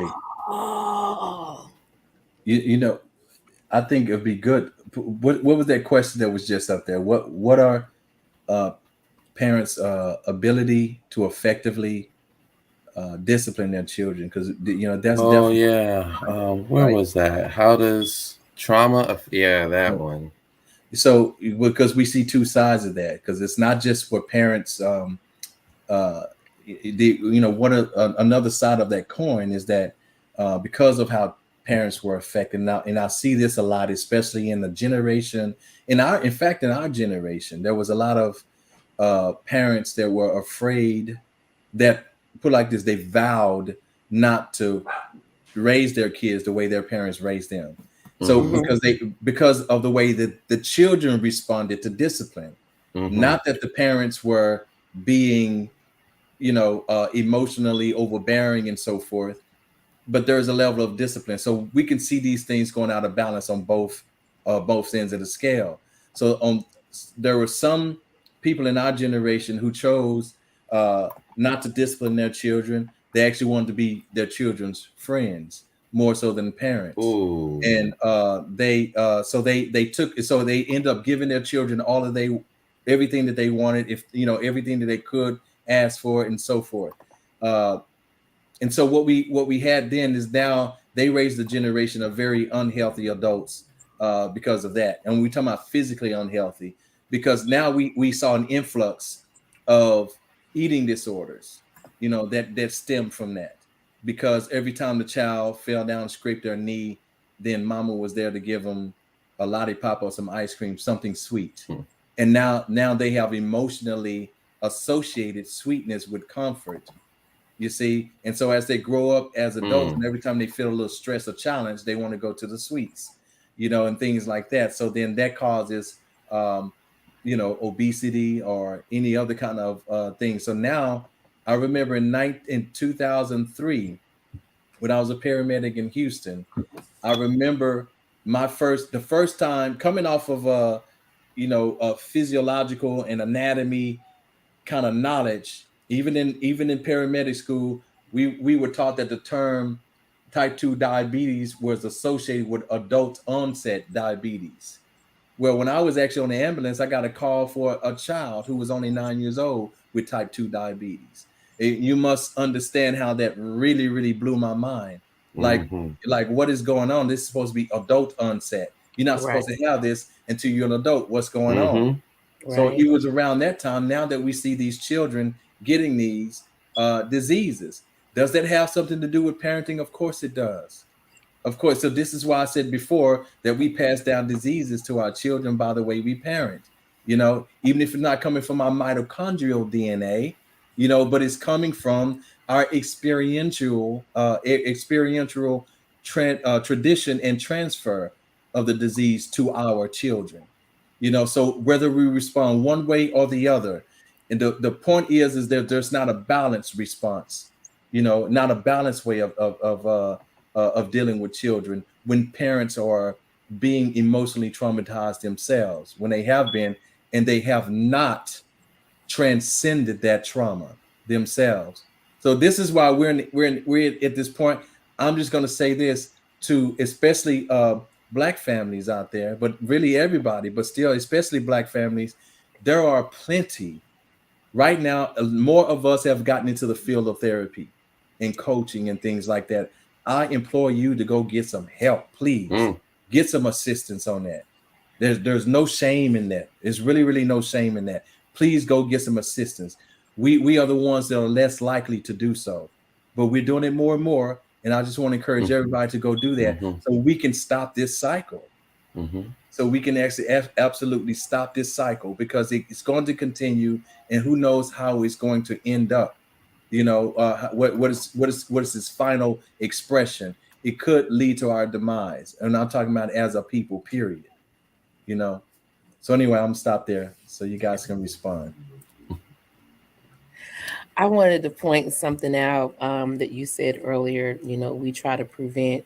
Oh. you know, I think it'd be good. What was that question that was just up there? What are parents' ability to effectively discipline their children? Because you know that's definitely. Where was that? How does trauma? That one. So because we see two sides of that, because it's not just for parents. Another side of that coin is that because of how parents were affected now, and I see this a lot, especially in the generation. In our generation, there was a lot of parents that were afraid that, put like this, they vowed not to raise their kids the way their parents raised them. So because of the way that the children responded to discipline, not that the parents were being, emotionally overbearing and so forth, but there's a level of discipline. So we can see these things going out of balance on both ends of the scale. So there were some people in our generation who chose not to discipline their children. They actually wanted to be their children's friends. more so than parents. Ooh. And they end up giving their children all of everything that they wanted, if everything that they could ask for, and so forth. And so what we had then is now they raised a generation of very unhealthy adults because of that. And we talk about physically unhealthy, because now we saw an influx of eating disorders, that stem from that. Because every time the child fell down and scraped their knee, then mama was there to give them a lollipop or some ice cream, something sweet. And now they have emotionally associated sweetness with comfort, you see. And so as they grow up as adults, and every time they feel a little stress or challenge, they want to go to the sweets, and things like that. So then that causes, obesity or any other kind of thing. So now I remember in 2003, when I was a paramedic in Houston, I remember the first time coming off of a physiological and anatomy kind of knowledge. Even in paramedic school, we were taught that the term type 2 diabetes was associated with adult onset diabetes. Well, when I was actually on the ambulance, I got a call for a child who was only 9 years old with type 2 diabetes. You must understand how that really, really blew my mind. Like what is going on? This is supposed to be adult onset. You're not supposed to have this until you're an adult. What's going on? So it was around that time now that we see these children getting these diseases. Does that have something to do with parenting? Of course it does. Of course. So this is why I said before that we pass down diseases to our children by the way we parent. Even if it's not coming from our mitochondrial DNA, but it's coming from our experiential tradition and transfer of the disease to our children. So whether we respond one way or the other, and the point is that there's not a balanced response, not a balanced way of dealing with children when parents are being emotionally traumatized themselves, when they have been, and they have not transcended that trauma themselves. So this is why we're at this point. I'm just going to say this to especially Black families out there, but really everybody, but still especially Black families. There are plenty right now. More of us have gotten into the field of therapy and coaching and things like that. I implore you to go get some help, please. Get some assistance on that. There's no shame in that. There's really, really no shame in that. Please go get some assistance. We are the ones that are less likely to do so, but we're doing it more and more. And I just want to encourage everybody to go do that so we can stop this cycle. So we can actually absolutely stop this cycle, because it's going to continue, and who knows how it's going to end up. What is its final expression? It could lead to our demise, and I'm talking about as a people, period. So anyway, I'm gonna stop there so you guys can respond. I wanted to point something out that you said earlier. We try to prevent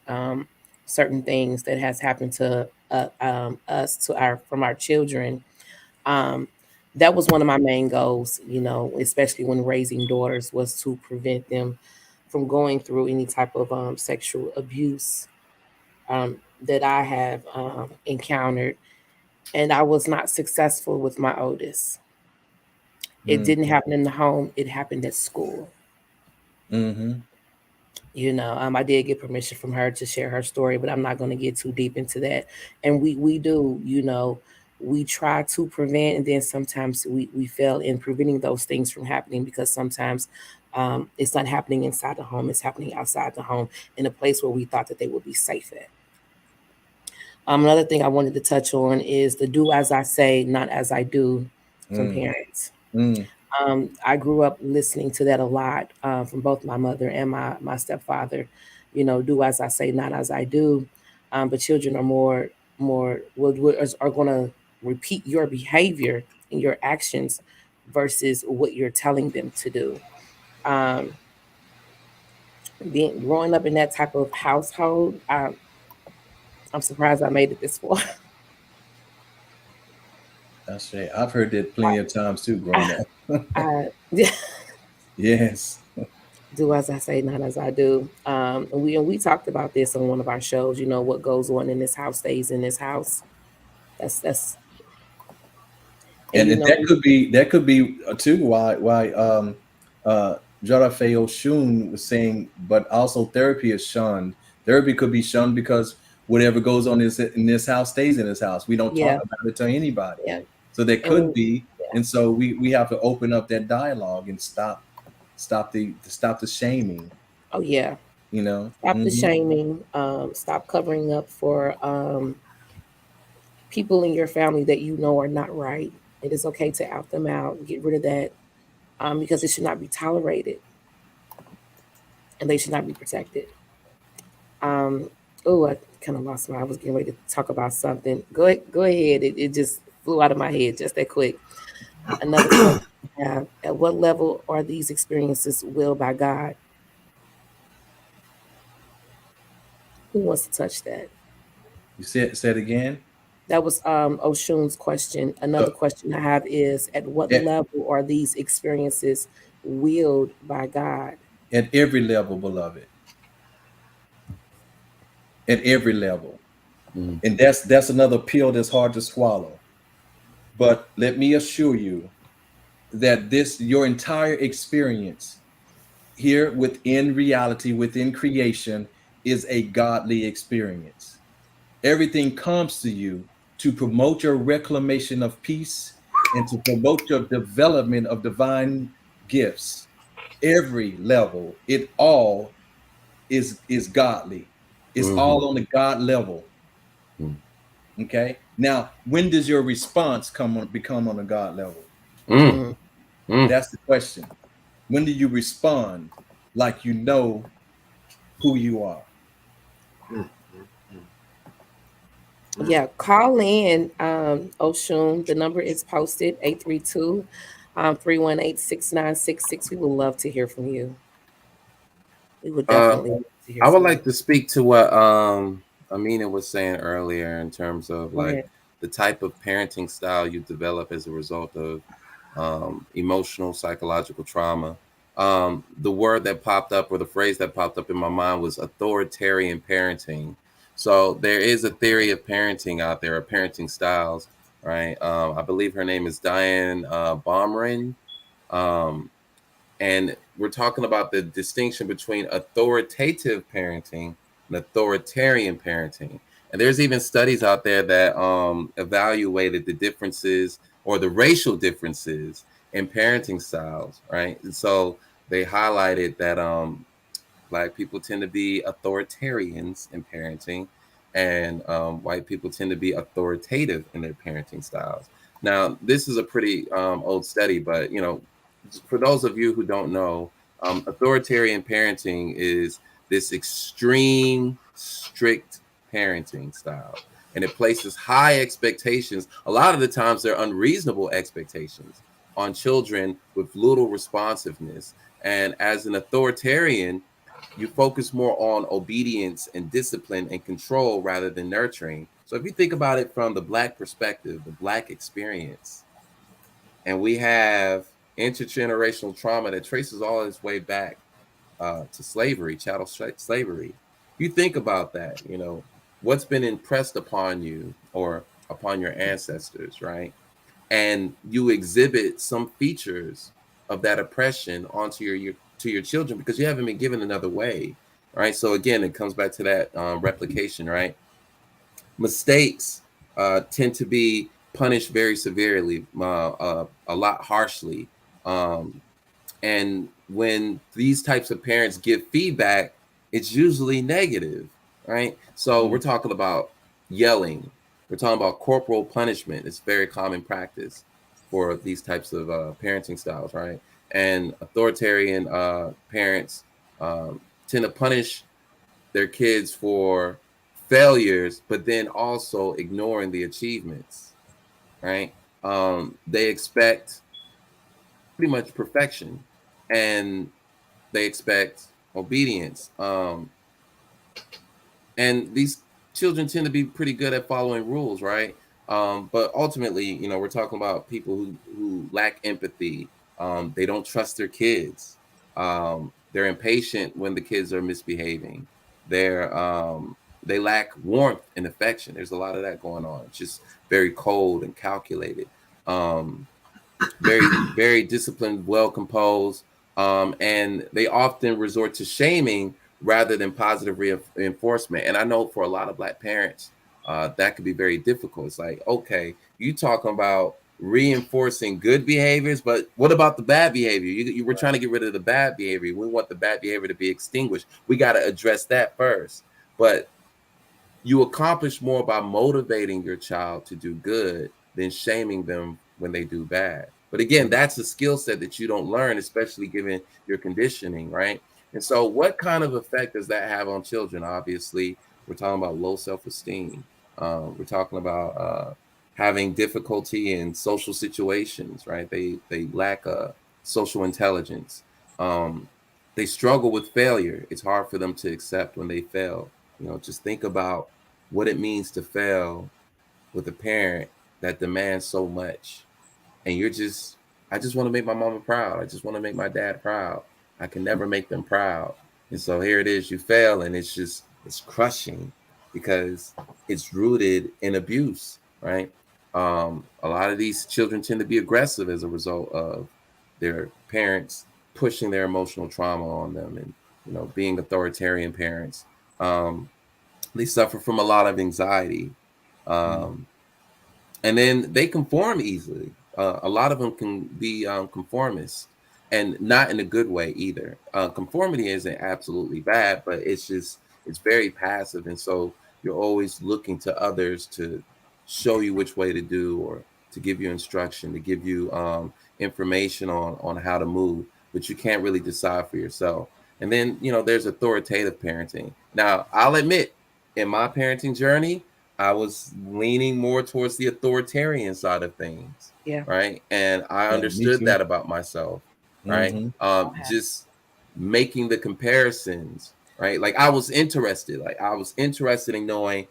certain things that has happened to us from our children. That was one of my main goals, especially when raising daughters, was to prevent them from going through any type of sexual abuse that I have encountered. And I was not successful with my oldest. It didn't happen in the home. It happened at school. I did get permission from her to share her story, but I'm not going to get too deep into that. And we do, we try to prevent, and then sometimes we fail in preventing those things from happening, because sometimes it's not happening inside the home. It's happening outside the home in a place where we thought that they would be safe at. Another thing I wanted to touch on is the do as I say, not as I do from parents. I grew up listening to that a lot from both my mother and my stepfather. Do as I say, not as I do. But children are are going to repeat your behavior and your actions versus what you're telling them to do. Growing up in that type of household, I'm surprised I made it this far. That's right. I've heard that plenty of times too, growing up. Yes. Do as I say, not as I do. And we talked about this on one of our shows. You know, what goes on in this house stays in this house. That's and And you then know, that could be too why Jarafe Oshun was saying, but also therapy is shunned. Therapy could be shunned because whatever goes on in this house stays in this house. We don't talk yeah, about it to anybody. yeah, So there and could we, be, yeah, and so we have to open up that dialogue and stop the shaming. oh yeah, You know. stop the Hmm. shaming. Stop covering up for people in your family that you know are not right. It is okay to out them out, get rid of that, because it should not be tolerated and they should not be protected. Um, oh, I kind of lost my. I was getting ready to talk about something. Go ahead. It just flew out of my head just that quick. Another question I have: at what level are these experiences willed by God? Who wants to touch that? You said again. That was Oshun's question. Another So question I have is: at what at, level are these experiences willed by God? at every level, beloved, at every level, Mm. and that's another pill that's hard to swallow. But let me assure you that this your entire experience here within reality, within creation, is a godly experience. Everything comes to you to promote your reclamation of peace and to promote your development of divine gifts. Every level, it all is godly. It's Hmm. all on the God level. Mm. Okay. Now, when does your response become on a God level? Mm. Mm, Mm. That's the question. When do you respond like you know who you are? Mm, mm, mm, yeah, call in, Oshun. The number is posted 832 318 6966. We would love to hear from you. We would Uh, definitely love to hear I would from you. like to speak to what Amina was saying earlier in terms of Go like ahead. the type of parenting style you develop as a result of emotional psychological trauma. The word that popped up or the phrase that popped up in my mind was authoritarian parenting. So there is a theory of parenting out there, of parenting styles, right? I believe her name is Diane Baumrin. Um, and we're talking about the distinction between authoritative parenting and authoritarian parenting. And there's even studies out there that evaluated the differences or the racial differences in parenting styles, right? And so they highlighted that Black people tend to be authoritarians in parenting, and white people tend to be authoritative in their parenting styles. Now, this is a pretty old study, but for those of you who don't know, authoritarian parenting is this extreme, strict parenting style, and it places high expectations. A lot of the times, they're unreasonable expectations on children with little responsiveness. And as an authoritarian, you focus more on obedience and discipline and control rather than nurturing. So if you think about it from the Black perspective, the Black experience, and we have intergenerational trauma that traces all its way back to slavery, chattel slavery. You think about that, what's been impressed upon you or upon your ancestors, right? And you exhibit some features of that oppression onto your children because you haven't been given another way, right? So again, it comes back to that replication, right? Mistakes tend to be punished very severely, a lot harshly, um, and when these types of parents give feedback, it's usually negative, right? So we're Mm. talking about yelling. We're talking about corporal punishment. It's very common practice for these types of parenting styles, right? And authoritarian parents tend to punish their kids for failures, but then also ignoring the achievements, right? They expect pretty much perfection, and they expect obedience. And these children tend to be pretty good at following rules, right? But ultimately, we're talking about people who lack empathy. They don't trust their kids. They're impatient when the kids are misbehaving. They lack warmth and affection. There's a lot of that going on. It's just very cold and calculated. Very, very disciplined, well composed, and they often resort to shaming rather than positive reinforcement. And I know for a lot of Black parents, that could be very difficult. It's like, okay, you talking about reinforcing good behaviors, but what about the bad behavior? You were trying to get rid of the bad behavior. We want the bad behavior to be extinguished. We got to address that first. But you accomplish more by motivating your child to do good than shaming them when they do bad. But again, that's a skill set that you don't learn, especially given your conditioning, right? And so what kind of effect does that have on children? Obviously, we're talking about low self-esteem. We're talking about having difficulty in social situations, right? They lack social intelligence. They struggle with failure. It's hard for them to accept when they fail. You know, just think about what it means to fail with a parent that demands so much. And I just want to make my mama proud. I just want to make my dad proud. I can never make them proud. And so here it is, you fail, and it's crushing because it's rooted in abuse, right? A lot of these children tend to be aggressive as a result of their parents pushing their emotional trauma on them and, you know, being authoritarian parents. They suffer from a lot of anxiety. And then they conform easily. A lot of them can be conformists, and not in a good way either. Conformity isn't absolutely bad, but it's very passive. And so you're always looking to others to show you which way to do, or to give you instruction, to give you information on how to move, but you can't really decide for yourself. And then, you know, there's authoritative parenting. Now, I'll admit, in my parenting journey, I was leaning more towards the authoritarian side of things. Yeah. Right. And I understood that about myself. Right. Just making the comparisons. Right. Like I was interested in knowing,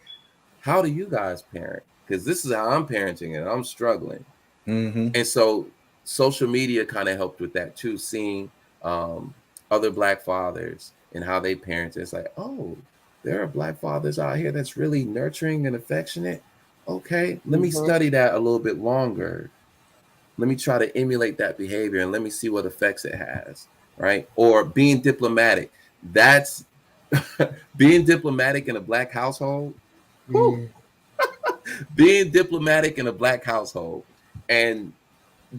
how do you guys parent? Because this is how I'm parenting and I'm struggling. And so social media kind of helped with that too, seeing other Black fathers and how they parent. It's like, oh, there are Black fathers out here that's really nurturing and affectionate. Okay, let me study that a little bit longer. Let me try to emulate that behavior and let me see what effects it has, right? Or being diplomatic. That's being diplomatic in a Black household. Being diplomatic in a Black household, and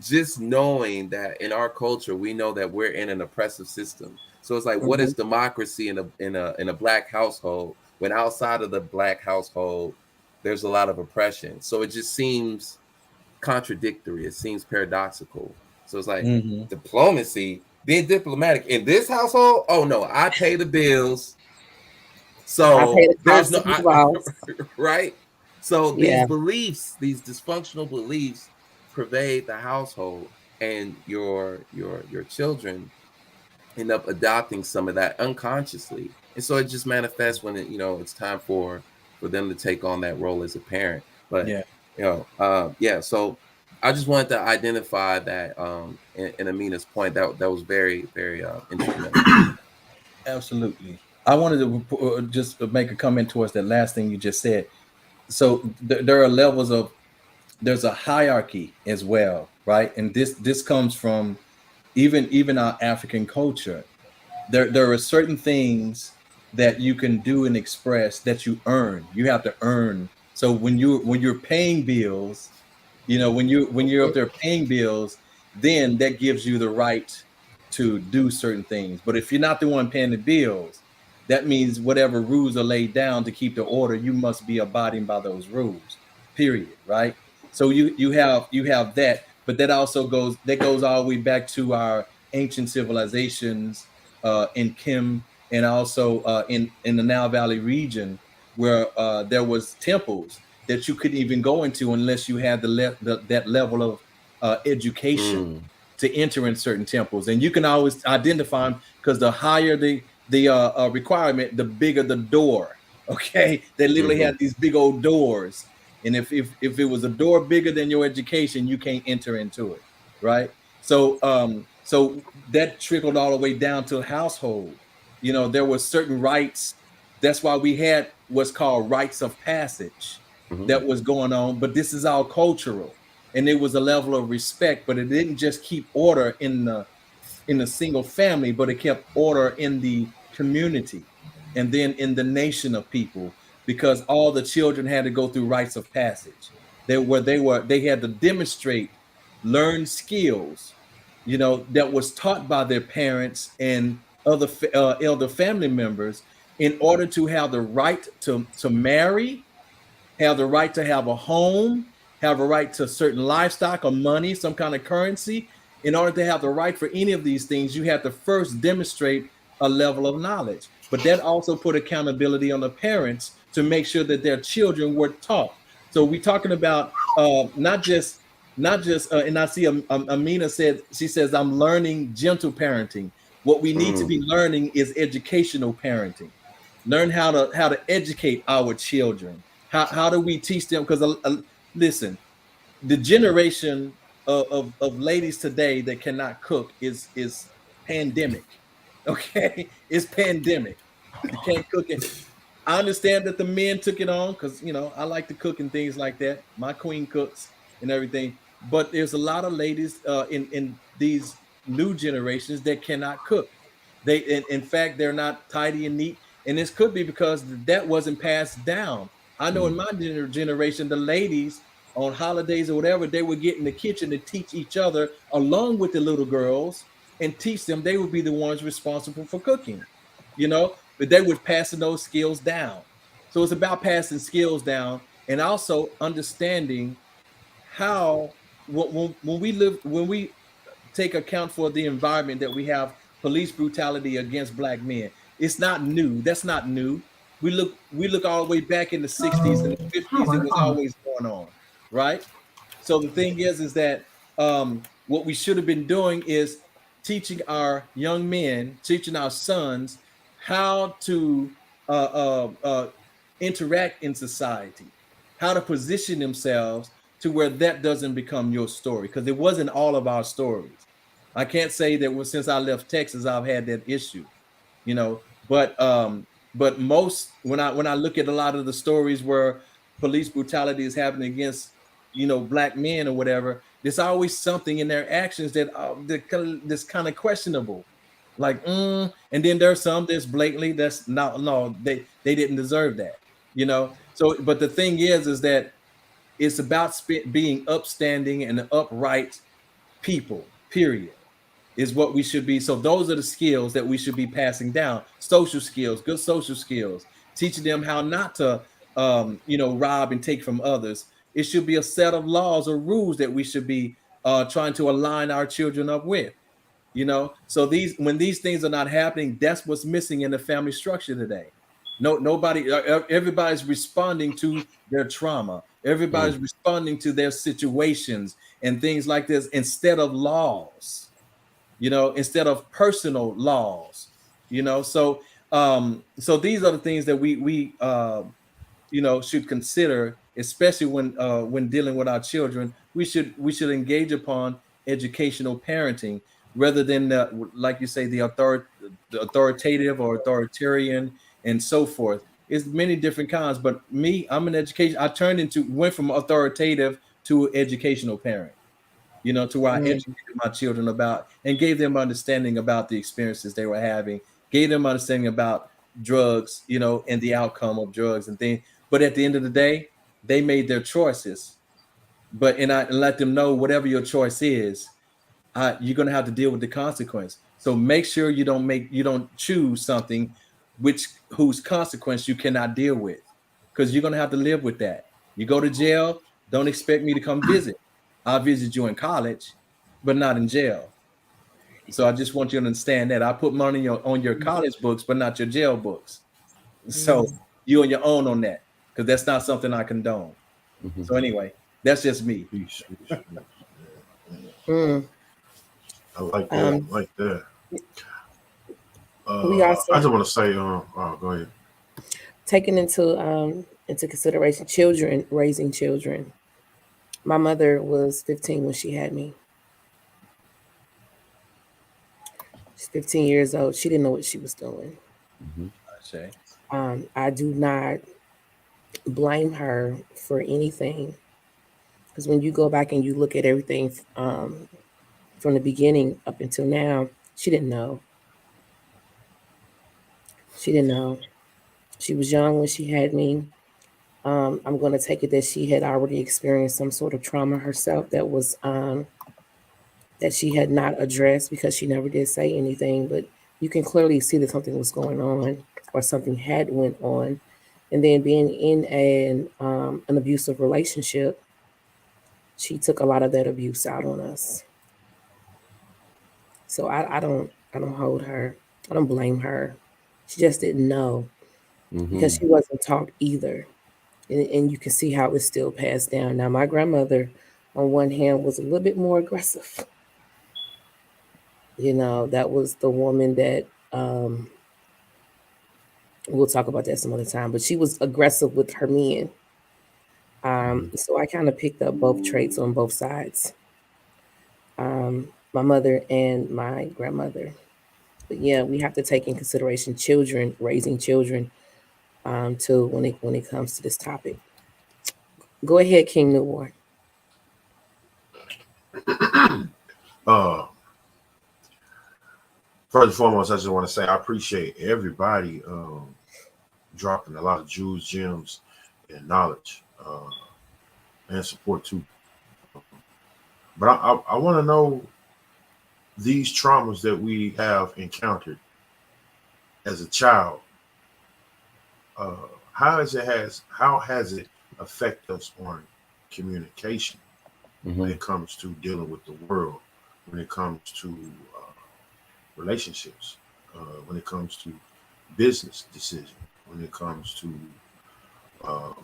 just knowing that in our culture, we know that we're in an oppressive system. So it's like, what is democracy in a Black household when outside of the Black household, there's a lot of oppression? So it just seems contradictory. It seems paradoxical. So it's like diplomacy, being diplomatic in this household. Oh no, I pay the bills. So there's no right. So these beliefs, these dysfunctional beliefs, pervade the household, and your children end up adopting some of that unconsciously, and so it just manifests when it's time for them to take on that role as a parent. But so I just wanted to identify that in Amina's point that was very, very instrumental. Absolutely. I wanted to just make a comment towards that last thing you just said. So there are levels of, there's a hierarchy as well, right? And this comes from even our African culture. There are certain things that you can do and express that you earn. You have to earn. So when you're paying bills, when you're up there paying bills, then that gives you the right to do certain things. But if you're not the one paying the bills, that means whatever rules are laid down to keep the order, you must be abiding by those rules, period, right? So you have that, but that also goes all the way back to our ancient civilizations in Kim, and also in the Nile Valley region, where there was temples that you couldn't even go into unless you had that level of education to enter in certain temples. And you can always identify them because the higher the requirement, the bigger the door. Okay, they literally had these big old doors, and if it was a door bigger than your education, you can't enter into it, right? So So that trickled all the way down to household. You know, there were certain rights. That's why we had what's called rites of passage that was going on. But this is all cultural, and it was a level of respect. But it didn't just keep order in the single family, but it kept order in the community, and then in the nation of people, because all the children had to go through rites of passage. They had to demonstrate, learn skills, you know, that was taught by their parents and other elder family members, in order to have the right to marry, have the right to have a home, have a right to certain livestock or money, some kind of currency. In order to have the right for any of these things, you have to first demonstrate a level of knowledge. But that also put accountability on the parents to make sure that their children were taught. So we're talking about not just and I see Amina said, she says, I'm learning gentle parenting. What we need to be learning is educational parenting. Learn how to educate our children. How do we teach them? Because listen, the generation of ladies today that cannot cook is pandemic. Okay, it's pandemic. You can't cook it. I understand that the men took it on because, you know, I like to cook and things like that. My queen cooks and everything, but there's a lot of ladies in these new generations that cannot cook. They, in fact, they're not tidy and neat, and this could be because that wasn't passed down. I know in my generation, the ladies on holidays or whatever, they would get in the kitchen to teach each other along with the little girls and teach them. They would be the ones responsible for cooking, you know, but they were passing those skills down. So it's about passing skills down and also understanding how when we take account for the environment that we have police brutality against Black men. It's not new. That's not new. We look all the way back in the 60s and the 50s. It was always going on, right? So the thing is that what we should have been doing is teaching our young men, teaching our sons how to interact in society, how to position themselves to where that doesn't become your story, because it wasn't all of our stories. I can't say that since I left Texas, I've had that issue, you know, but most, when I look at a lot of the stories where police brutality is happening against, you know, Black men or whatever, there's always something in their actions that's kind of questionable. Like, and then there's some that's blatantly, that's not, no, they didn't deserve that, you know? So, but the thing is that it's about being upstanding and upright people, period, is what we should be. So those are the skills that we should be passing down. Social skills, good social skills, teaching them how not to, you know, rob and take from others. It should be a set of laws or rules that we should be trying to align our children up with. You know, so when these things are not happening, that's what's missing in the family structure today. Everybody's responding to their trauma. Everybody's responding to their situations and things like this instead of laws, you know, instead of personal laws, you know. So these are the things that we you know, should consider, especially when dealing with our children. We should engage upon educational parenting rather than like you say, the authoritative or authoritarian and so forth. It's many different kinds, but me, I'm an education. I went from authoritative to educational parent, you know, to where I educated my children about and gave them understanding about the experiences they were having, gave them understanding about drugs, you know, and the outcome of drugs and things. But at the end of the day, they made their choices. And I let them know whatever your choice is, you're going to have to deal with the consequence. So make sure you don't choose something whose consequence you cannot deal with, because you're going to have to live with that. You go to jail, don't expect me to come visit. I'll visit you in college, but not in jail. So I just want you to understand that I put money on your college books, but not your jail books. So you on your own on that, because that's not something I condone. So anyway, that's just me. I like that. We also, I just want to say, go ahead. Taking into consideration raising children. My mother was 15 when she had me. She's 15 years old. She didn't know what she was doing. Mhm. I say. I do not blame her for anything, because when you go back and you look at everything from the beginning up until now, she didn't know. She didn't know. She was young when she had me. I'm going to take it that she had already experienced some sort of trauma herself that she had not addressed because she never did say anything. But you can clearly see that something was going on or something had went on. And then being in an abusive relationship, she took a lot of that abuse out on us. So I don't hold her. I don't blame her. She just didn't know because Mhm. she wasn't taught either. And you can see how it's still passed down. Now, my grandmother, on one hand, was a little bit more aggressive. That was the woman that we'll talk about that some other time, but she was aggressive with her men. So I kind of picked up both traits on both sides, my mother and my grandmother. But yeah, we have to take in consideration children, raising children, too, when it comes to this topic. Go ahead, King Newborn. Uh, First and foremost, I just want to say I appreciate everybody dropping a lot of jewels, gems, and knowledge and support too. But I want to know these traumas that we have encountered as a child. Uh, how has it affected us on communication when Mhm. it comes to dealing with the world, when it comes to relationships, when it comes to business decisions, when it comes to um,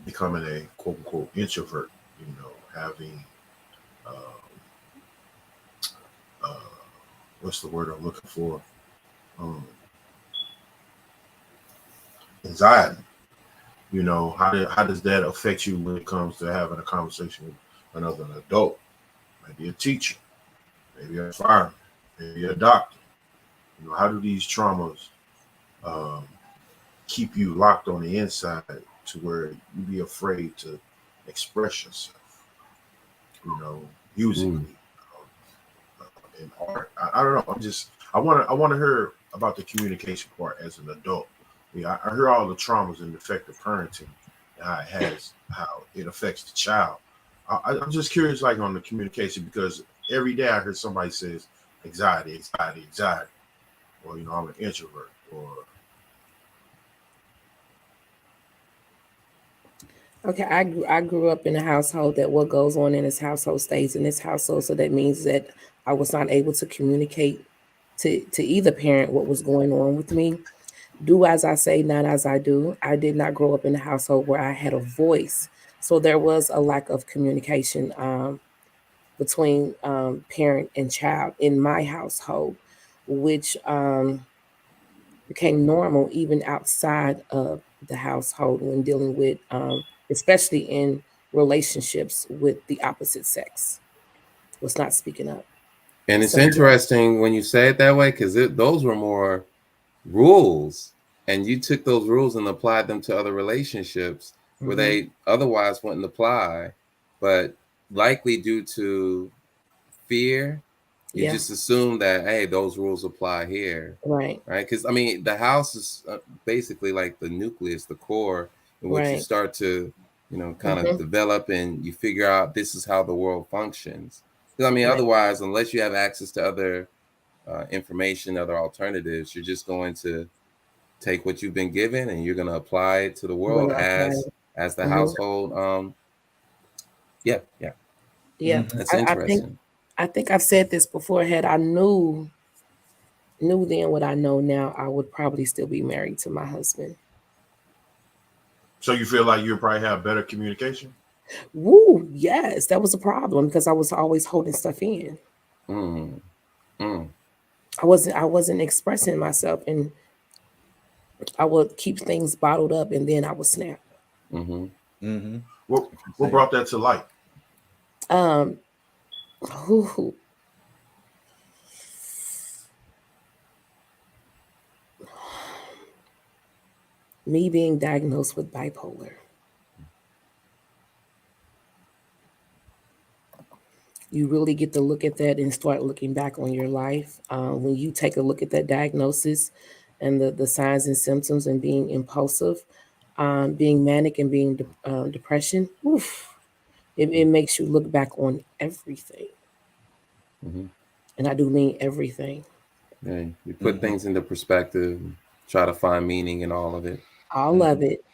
becoming a quote unquote introvert, having uh, uh, what's the word I'm looking for? Um, Anxiety. How does that affect you when it comes to having a conversation with another adult, maybe a teacher, maybe a fireman, maybe a doctor? How do these traumas um, keep you locked on the inside to where you be afraid to express yourself, Mm. musically, in art? I don't know. I want to hear about the communication part as an adult. Yeah, I hear all the traumas and effective parenting, how it affects the child. I'm just curious, like on the communication, because every day I hear somebody says anxiety, anxiety, anxiety, or I'm an introvert, or Okay, I grew up in a household that what goes on in this household stays in this household. So that means that I was not able to communicate to either parent what was going on with me. Do as I say, not as I do. I did not grow up in a household where I had a voice. So there was a lack of communication between parent and child in my household, which became normal even outside of the household when dealing with, especially in relationships with the opposite sex, was not speaking up. And it's So interesting when you say it that way because those were more rules, and you took those rules and applied them to other relationships where mhm, they otherwise wouldn't apply, but likely due to fear, you yeah, just assume that hey, those rules apply here, right, right? Because I mean, the house is basically like the nucleus, the core, in which you right, start to, kind of hmm, develop and you figure out this is how the world functions. Because I mean, right, otherwise, unless you have access to other information, other alternatives, you're just going to take what you've been given and you're going to apply it to the I'm world gonna apply as the it. Hmm. household. Yeah, Yeah, Mhm. that's I think interesting. I think I've said this before. Had I knew then what I know now, I would probably still be married to my husband. so you feel like you probably have better communication. Woo, yes, that was a problem because I was always holding stuff in. Mm, mm, I wasn't expressing myself, and I would keep things bottled up, and then I would snap. mm-hmm. Mm-hmm. What brought that to light? Um, who Me being diagnosed with bipolar. You really get to look at that and start looking back on your life. When you take a look at that diagnosis and the signs and symptoms and being impulsive, being manic and being depression, oof, it makes you look back on everything. Mm-hmm. And I do mean everything. Yeah, you put Mhm. things into perspective, try to find meaning in all of it. All of it.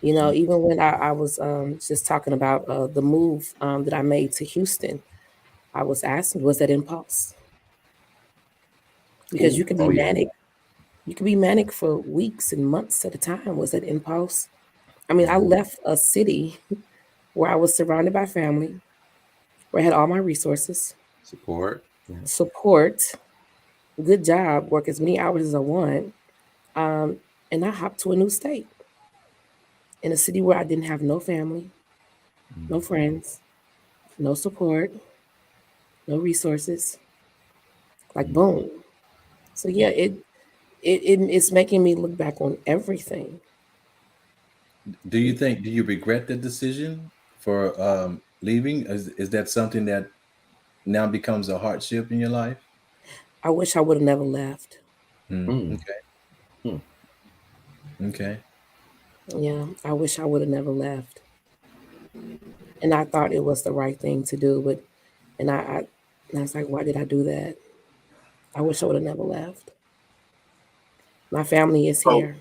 You know, Mhm. even when I was just talking about the move that I made to Houston, I was asking, was that impulse? Because Ooh, you can be oh yeah. manic. You can be manic for weeks and months at a time. Was that impulse? I mean, I Mhm. left a city where I was surrounded by family, where I had all my resources, Support. Yeah. support, good job, work as many hours as I want, um, and I hopped to a new state in a city where I didn't have no family, no friends, no support, no resources. Like Mhm. boom. So yeah, it's making me look back on everything. Do you regret the decision for leaving? Is that something that now becomes a hardship in your life? I wish I would have never left. Mm. Okay. Hmm. Okay. Yeah, I wish I would have never left. And I thought it was the right thing to do, but and I was like, why did I do that? I wish I would have never left. My family is So, here.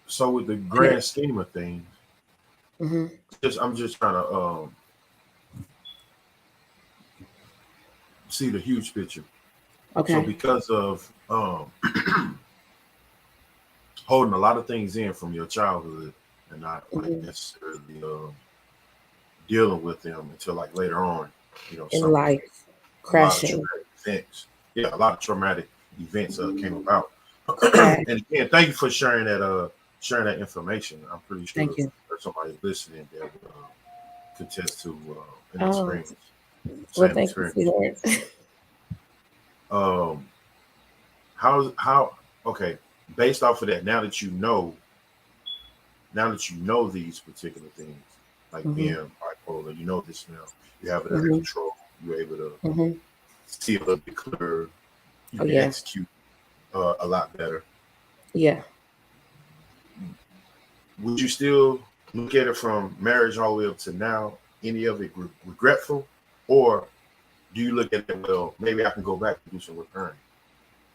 so with the And grand scheme of things, mhm, I'm just trying to see the huge picture. So okay. because of holding a lot of things in from your childhood and not like Mhm. necessarily dealing with them until like later on, In something, life, a lot of crashing, traumatic events. Yeah, a lot of traumatic events came about. crash. And again, thank you for sharing that information. I'm pretty sure Thank you. there's somebody listening that would contest to an Oh, experience, well, same thank you, experience. sweetheart. Um, how okay, based off of that, now that you know these particular things, like hmm being bipolar, you know this now. You have it under hmm control. You're able to hmm see a little bit clearer. You Oh can yeah, execute a lot better. yeah. Would you still look at it from marriage all the way up to now? Any of it regretful, or do you look at it, well, maybe I can go back and do some repairing,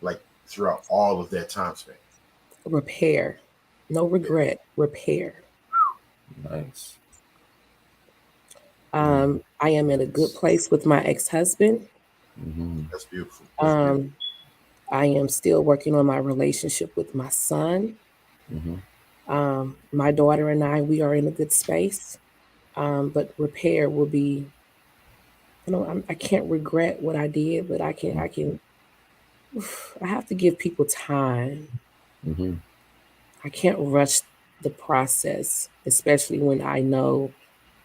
like throughout all of that time span? Repair, no Yeah, regret. Repair. Nice. I am in a good place with my ex-husband. Mm-hmm. that's beautiful. That's beautiful. Um, I am still working on my relationship with my son. Mm-hmm. My daughter and I, we are in a good space. But repair will be, I can't regret what I did, but I have to give people time. Mm-hmm. I can't rush the process, especially when I know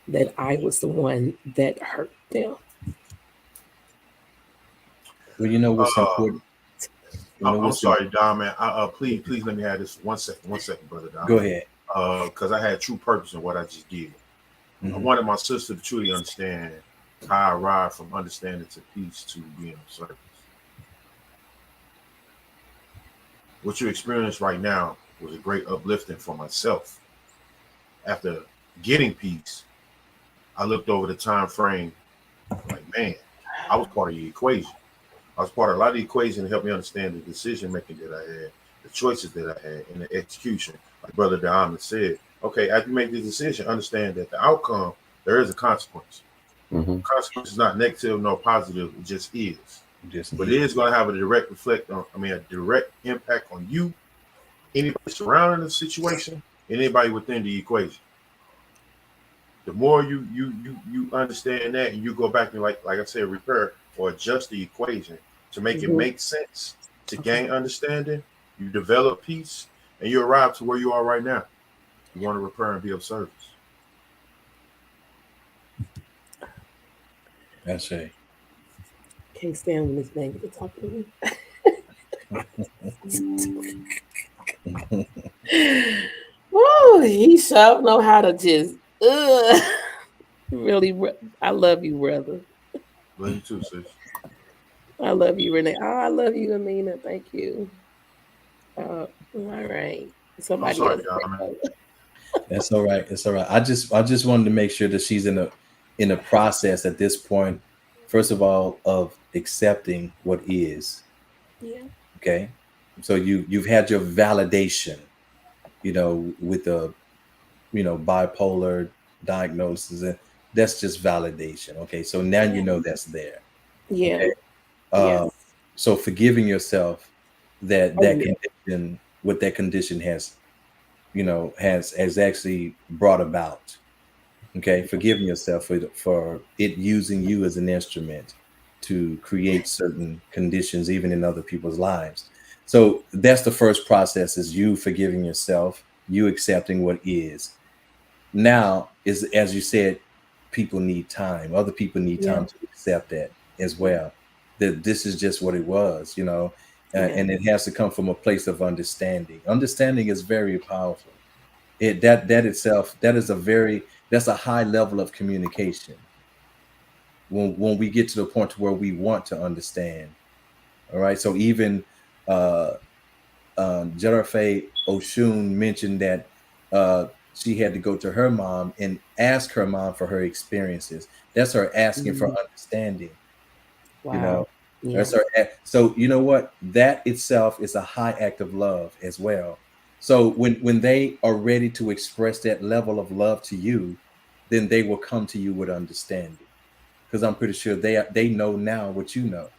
that I was the one that hurt them. Well, you know what's Uh, important. You know I'm what's sorry, Dom, man. Please let me have this 1 second, brother Dom. Go ahead. Because I had true purpose in what I just did. I Mhm. wanted my sister to truly understand how I ride from understanding to peace to being of service. What you experience right now was a great uplifting for myself. After getting peace, I looked over the time frame like, man, I was part of the equation. I was part of a lot of the equation to help me understand the decision making that I had, the choices that I had, and the execution. Like Brother Diamond said, okay, after you make the decision, understand that the outcome, there is a consequence. Mm-hmm. Consequence is not negative nor positive, it just is. Just But it is. is going to have a a direct impact on you, anybody surrounding the situation, anybody within the equation. The more you understand that, and you go back and like I said, repair or adjust the equation to make it Mhm. make sense, to Okay. gain understanding, you develop peace, and you arrive to where you are right now. You want to repair and be of service. I say. Can't stand when this man gets to talking to me. Woo, he sure know how to just really. I love you, brother. Love you too, sis. I love you, Renee. Oh, I love you, Amina. Thank you. All right. I'm Somebody sorry, else. y'all, man. That's all right. It's all right. I just wanted to make sure that she's in a process at this point, first of all, of accepting what is. Yeah. Okay. So you've had your validation, with the bipolar diagnosis, and that's just validation. Okay. So now you know that's there. Yeah. Okay. Yes. So forgiving yourself that Oh, yeah. condition, what that condition has actually brought about. Okay, forgiving yourself for it using you as an instrument to create certain conditions, even in other people's lives. So that's the first process: is you forgiving yourself, you accepting what is. Now, is as you said, people need time. Other people need Yeah. time to accept that as well. That this is just what it was, Yeah. and it has to come from a place of understanding. Understanding is very powerful. That itself, that's a high level of communication. When we get to the point where we want to understand. All right. So even uh Jennifer Oshun mentioned that she had to go to her mom and ask her mom for her experiences. That's her asking for understanding. You Wow. know, Yeah. that's her. So you know what? That itself is a high act of love as well. So when they are ready to express that level of love to you, then they will come to you with understanding. Because I'm pretty sure they know now what you know.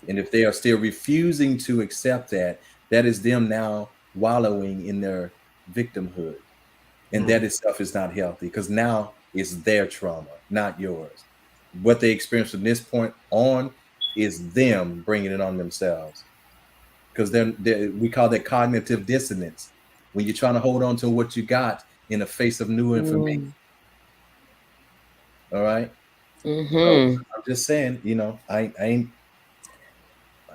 And if they are still refusing to accept that, that is them now wallowing in their victimhood. And that itself is not healthy, because now it's their trauma, not yours. What they experience from this point on is them bringing it on themselves. Because then we call that cognitive dissonance, when you're trying to hold on to what you got in the face of new information. All right. So I'm just saying,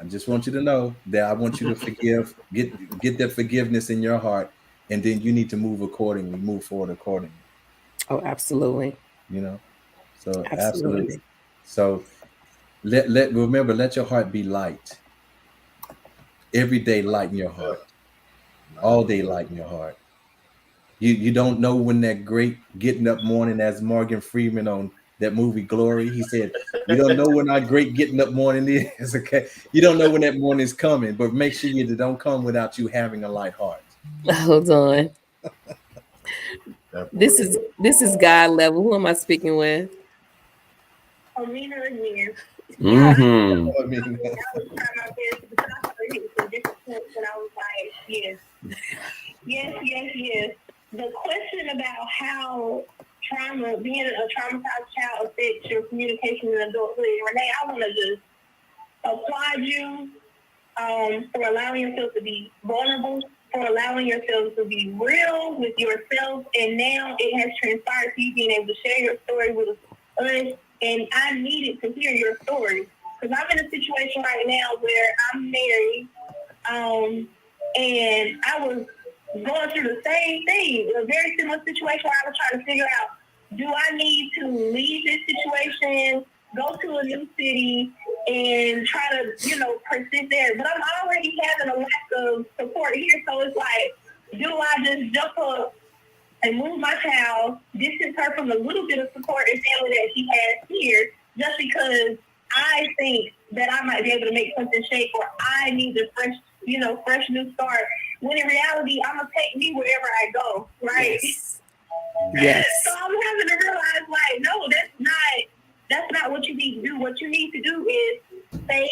I just want you to know that I want you to get that forgiveness in your heart, and then you need to move forward accordingly. Oh, absolutely. So Absolutely. absolutely. So remember, let your heart be light. Every day, lighten your heart. All day, lighten your heart. You don't know when that great getting up morning, as Morgan Freeman on that movie Glory, he said, you don't know when our great getting up morning is. Okay, you don't know when that morning is coming, but make sure you don't come without you having a light heart. Hold on. This is God level. Who am I speaking with? Amina again. Mm-hmm. I was trying my best because I started hitting some different points, and I was like, yes. The question about how being a traumatized child affects your communication in adulthood, Renee, I want to just applaud you for allowing yourself to be vulnerable, for allowing yourself to be real with yourself, and now it has transpired to you being able to share your story with us, and I needed to hear your story, because I'm in a situation right now where I'm married, and I was going through the same thing, a very similar situation where I was trying to figure out, do I need to leave this situation, go to a new city, and try to, persist there? But I'm already having a lack of support here, so it's like, do I just jump up and move my child, distance her from the little bit of support and family that she has here, just because I think that I might be able to make something shake, or I need a fresh new start? When in reality, I'm gonna take me wherever I go, right? Yes. So I'm having to realize, like, no, that's not what you need to do. What you need to do is face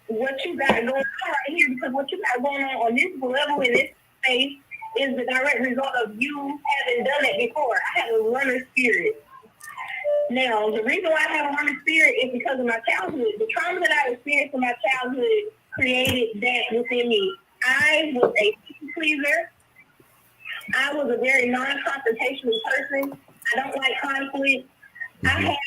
what you got going on right here, because what you got going on this level in this space is the direct result of you having done it before. I have a runner spirit. Now, the reason why I have a runner spirit is because of my childhood. The trauma that I experienced in my childhood created that within me. I was a people pleaser. I was a very non-confrontational person. I don't like conflict. I have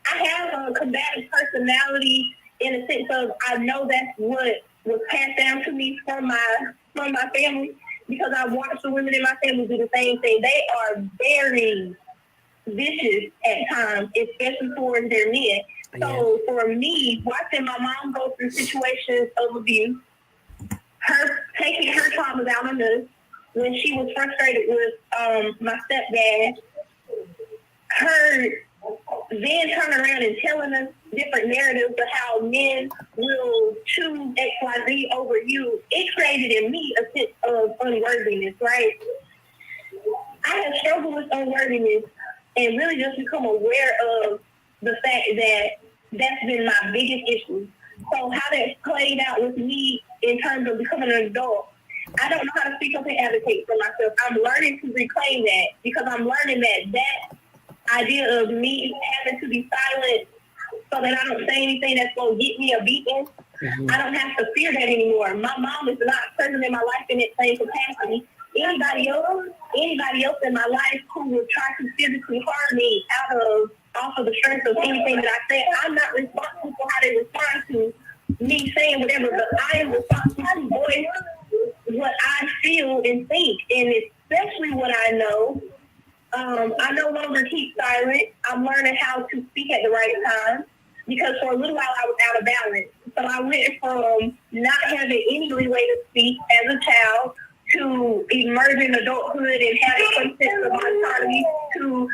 I have a combative personality, in a sense of, I know that's what was passed down to me from my family, because I watched the women in my family do the same thing. They are very vicious at times, especially towards their men. So for me, watching my mom go through situations of abuse, her taking her traumas out on us, when she was frustrated with my stepdad, her then turning around and telling us different narratives of how men will choose XYZ over you, it created in me a sense of unworthiness, right? I have struggled with unworthiness and really just become aware of the fact that that's been my biggest issue. So how that played out with me in terms of becoming an adult, I don't know how to speak up and advocate for myself. I'm learning to reclaim that, because I'm learning that idea of me having to be silent so that I don't say anything that's going to get me a beating. I don't have to fear that anymore. My mom is not present in my life in that same capacity. Anybody else in my life who would try to physically harm me off of the strength of anything that I say, I'm not responsible for how they respond to me saying whatever, but I am responsible to voice what I feel and think, and especially what I know. I no longer keep silent. I'm learning how to speak at the right time, because for a little while I was out of balance. So I went from not having any leeway to speak as a child to emerging adulthood and having some sense of autonomy to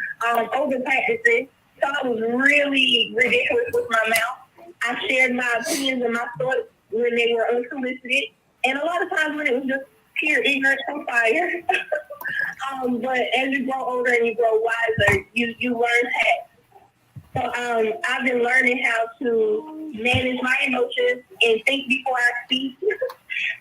over practicing. So I was really ridiculous with my mouth. I shared my opinions and my thoughts when they were unsolicited, and a lot of times when it was just pure ignorance from fire. But as you grow older and you grow wiser, you learn tact. So I've been learning how to manage my emotions and think before I speak,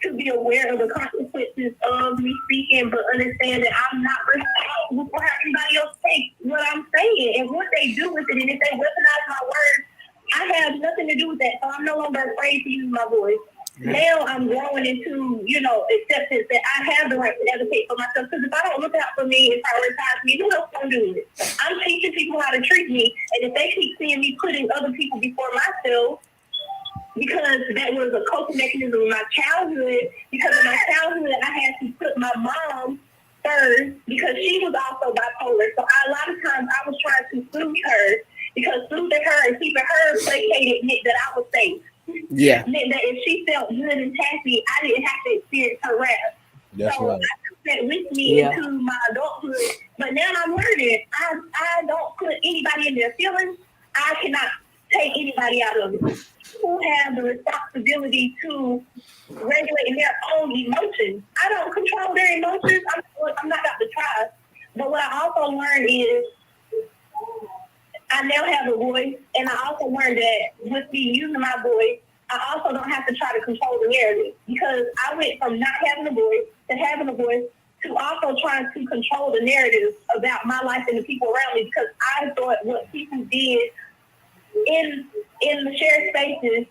to be aware of the consequences of me speaking, but understand that I'm not responsible for how anybody else takes what I'm saying and what they do with it. And if they weaponize my words, I have nothing to do with that. So I'm no longer afraid to use my voice. Now I'm growing into, acceptance that I have the right to advocate for myself. Because if I don't look out for me and prioritize me, who else gonna do it? I'm teaching people how to treat me, and if they keep seeing me putting other people before myself, because that was a coping mechanism in my childhood. Because in my childhood, I had to put my mom first because she was also bipolar. So a lot of times I was trying to soothe her, because soothing her and keeping her placated meant that I was safe. Yeah. Meant that if she felt good and happy, I didn't have to experience her wrath. That's so right. I took that with me into my adulthood. But now I'm learning. I don't put anybody in their feelings. I cannot take anybody out of it. People have the responsibility to regulate their own emotions. I don't control their emotions. I'm not out to try. But what I also learned is I now have a voice, and I also learned that with me using my voice, I also don't have to try to control the narrative, because I went from not having a voice to having a voice to also trying to control the narrative about my life and the people around me, because I thought what people did in the shared spaces,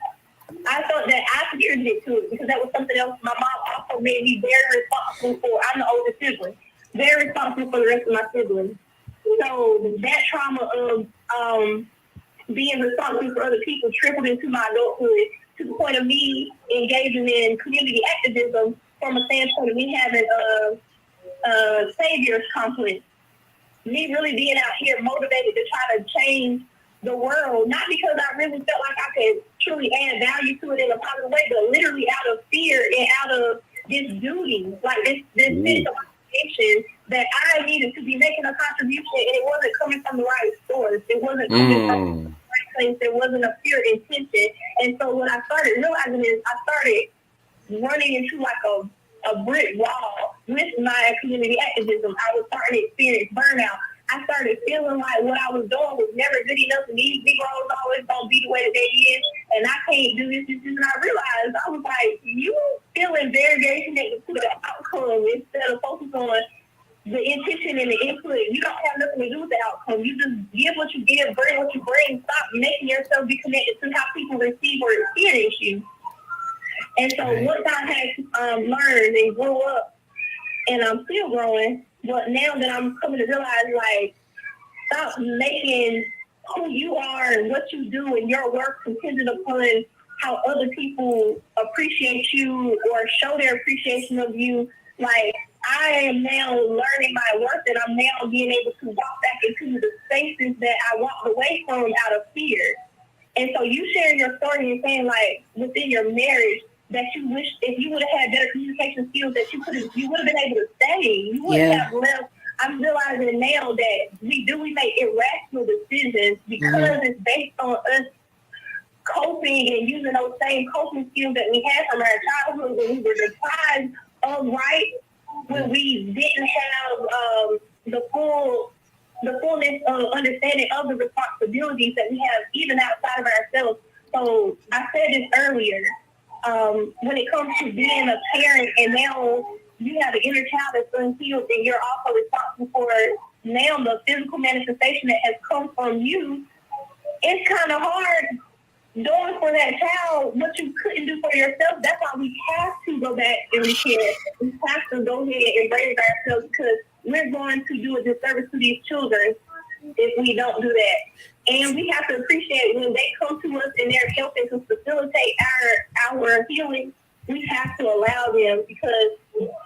I thought that I contributed to it, because that was something else my mom also made me very responsible for. I'm the oldest sibling, very responsible for the rest of my siblings. So that trauma of being responsible for other people trickled into my adulthood, to the point of me engaging in community activism from a standpoint of me having a savior's complex. Me really being out here motivated to try to change the world, not because I really felt like I could truly add value to it in a positive way, but literally out of fear and out of this duty, like this sense of obligation that I needed to be making a contribution, and it wasn't coming from the right source. It wasn't coming from the right place. There wasn't a pure intention. And so what I started realizing is I started running into like a brick wall with my community activism. I was starting to experience burnout. I started feeling like what I was doing was never good enough, and these Negroes always gonna be the way that they is, and I can't do this. And I realized, I was like, you feeling very, very connected to the outcome instead of focusing on the intention and the input. You don't have nothing to do with the outcome. You just give what you give, bring what you bring. Stop making yourself be connected to how people receive or experience you. And so once I had learned and grew up, and I'm still growing, but now that I'm coming to realize, like, stop making who you are and what you do and your work contingent upon how other people appreciate you or show their appreciation of you. Like, I am now learning my worth, and I'm now being able to walk back into the spaces that I walked away from out of fear. And so you sharing your story and saying, like, within your marriage, that you wish if you would have had better communication skills, that you would have been able to stay. You wouldn't have left. I'm realizing now that we make irrational decisions because it's based on us coping and using those same coping skills that we had from our childhood when we were deprived of rights, when we didn't have the fullness of understanding of the responsibilities that we have even outside of ourselves. So I said this earlier, when it comes to being a parent and now you have an inner child that's unhealed and you're also responsible for now the physical manifestation that has come from you, it's kind of hard doing for that child what you couldn't do for yourself. That's why we have to go back and repair. We have to go ahead and raise ourselves because we're going to do a disservice to these children if we don't do that. And we have to appreciate when they come to us and they're helping to facilitate our healing, we have to allow them because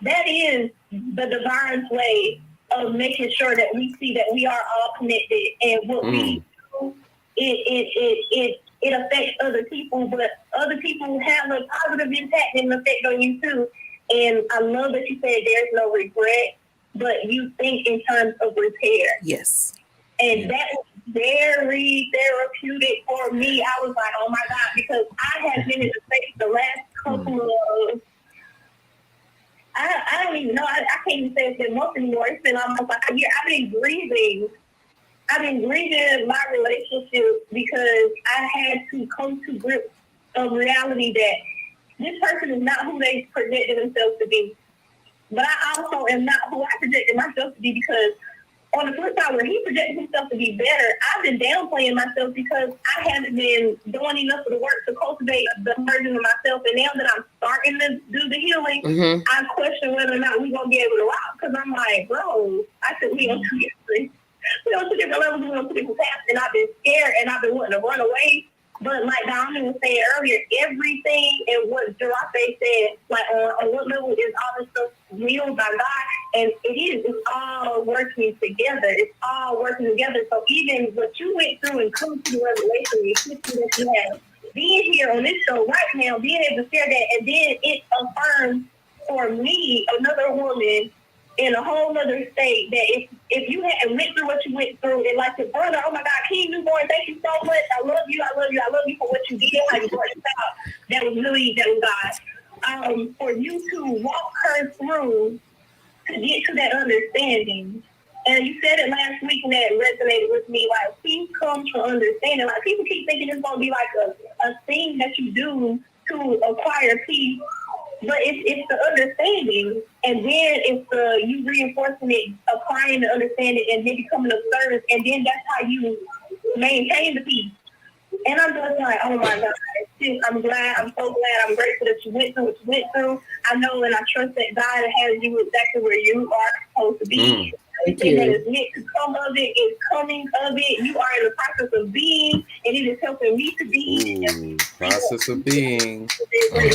that is the divine's way of making sure that we see that we are all connected and what we do, it affects other people, but other people have a positive impact and effect on you too. And I love that you said there's no regret, but you think in terms of repair. Yes. And that was very therapeutic for me. I was like, oh my God, because I have been in the space the last couple of, I don't even know, I can't even say it's been months anymore. It's been almost like a year. I've been grieving my relationship because I had to come to grips of reality that this person is not who they projected themselves to be. But I also am not who I projected myself to be because on the flip side, where he projected himself to be better, I've been downplaying myself because I haven't been doing enough of the work to cultivate the version of myself. And now that I'm starting to do the healing, I question whether or not we're going to be able to rock because I'm like, bro, I said we on two different levels, we on two different paths, and I've been scared and I've been wanting to run away. But like Diamond was saying earlier, everything and what Jarafe said, like on what level is all this stuff willed by God, and it's all working together. It's all working together. So even what you went through and come to the revelation, the history that you have, being here on this show right now, being able to share that, and then it affirms for me, another woman in a whole other state, that if you hadn't went through what you went through, and like your brother, oh my God, King Newborn, thank you so much. I love you for what you did, how you brought it out. That was God. For you to walk her through to get to that understanding. And you said it last week and that resonated with me. Like, peace comes from understanding. Like, people keep thinking it's going to be like a thing that you do to acquire peace. But it's the understanding, and then it's the you reinforcing it, applying the understanding, and then becoming a service, and then that's how you maintain the peace. And I'm just like, oh my God, sis, I'm so glad, I'm grateful that you went through what you went through. I know and I trust that God has you exactly where you are supposed to be. Everything that is meant to come of it is coming of it. You are in the process of being, and it is helping me to be. Process of being. I'm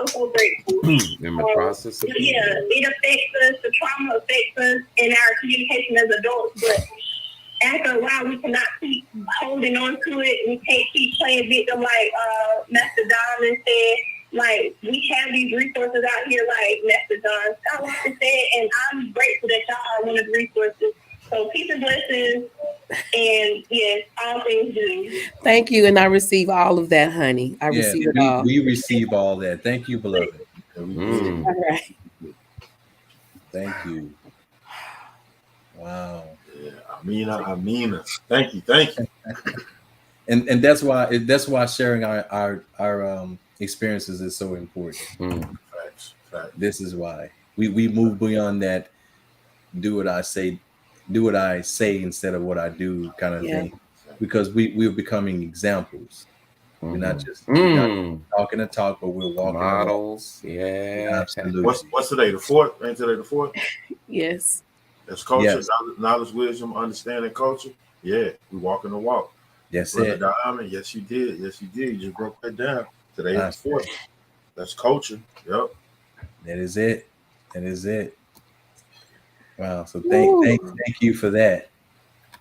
so grateful. In the process of being. Yeah, it affects us. The trauma affects us in our communication as adults, but after a while, we cannot keep holding on to it. We can't keep playing victim like Master Diamond said. Like, we have these resources out here, like Master John Skywalker said, and I'm grateful that y'all are one of the resources. So peace and blessings, and yes, all things do. Thank you, and I receive all of that, honey. I receive it all. We receive all that. Thank you, beloved. All right. Thank you. Wow. Yeah, Amina. Thank you. And that's why sharing our experiences is so important. Facts. This is why we move beyond that. Do what I say instead of what I do kind of thing, because we're becoming examples. We're not just talking the talk, but we're walking models. Yeah, absolutely. What's today? The 4th? Ain't today the 4th? Yes. That's culture, Yes. knowledge, wisdom, understanding culture. Yeah, we walking the walk. That's Brother it. Diamond, yes, you did. Yes, you did. You just broke that down. Today is That's the 4th. That's culture. Yep. That is it. That is it. Wow. So Woo. thank you for that.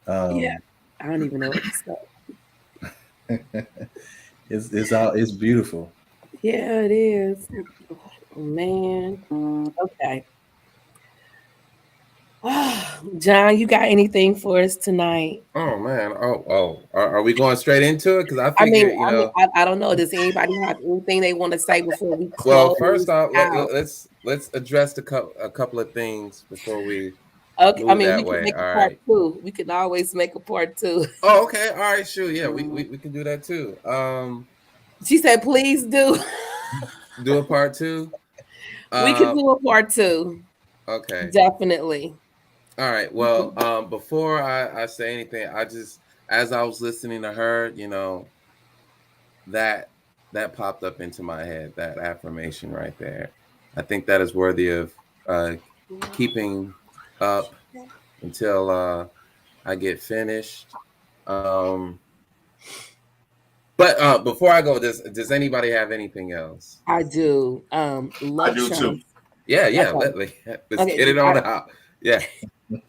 Yeah. I don't even know what to say. It's beautiful. Yeah, it is. Oh, man. Okay. John, you got anything for us tonight? Oh man. Are we going straight into it? Because I I figure, mean, I don't know. Does anybody have anything they want to say before we well, close first off, out? let's address a couple of things before we Okay, I move mean, we that can way. make a All part right. two. We can always make a part two. Oh, okay. All right, sure. Yeah, we can do that too. She said, please do. Do a part two. We can do a part two. Okay. Definitely. All right. Well, before I say anything, as I was listening to her, that popped up into my head, that affirmation right there. I think that is worthy of keeping up until I get finished. But before I go, does anybody have anything else? I do. I do too. Luxshine. Yeah. Okay. Let's Okay. get it on out. Yeah. Good.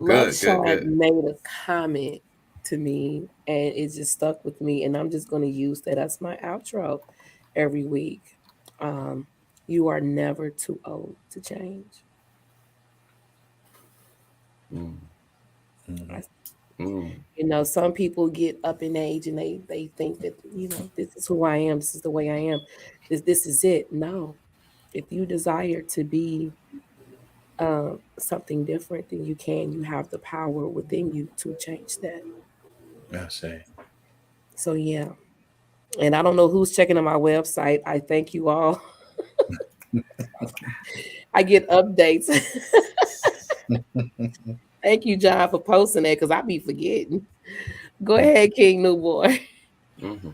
Luxshine made a comment to me and it just stuck with me. And I'm just going to use that as my outro every week. You are never too old to change. Mm. Some people get up in age and they think that, this is who I am. This is the way I am. This is it. No. If you desire to be something different, then you have the power within you to change that. I say. So, yeah. And I don't know who's checking on my website. I thank you all. I get updates. Thank you, John, for posting that because I be forgetting. Go ahead, King Newborn. Mm-hmm.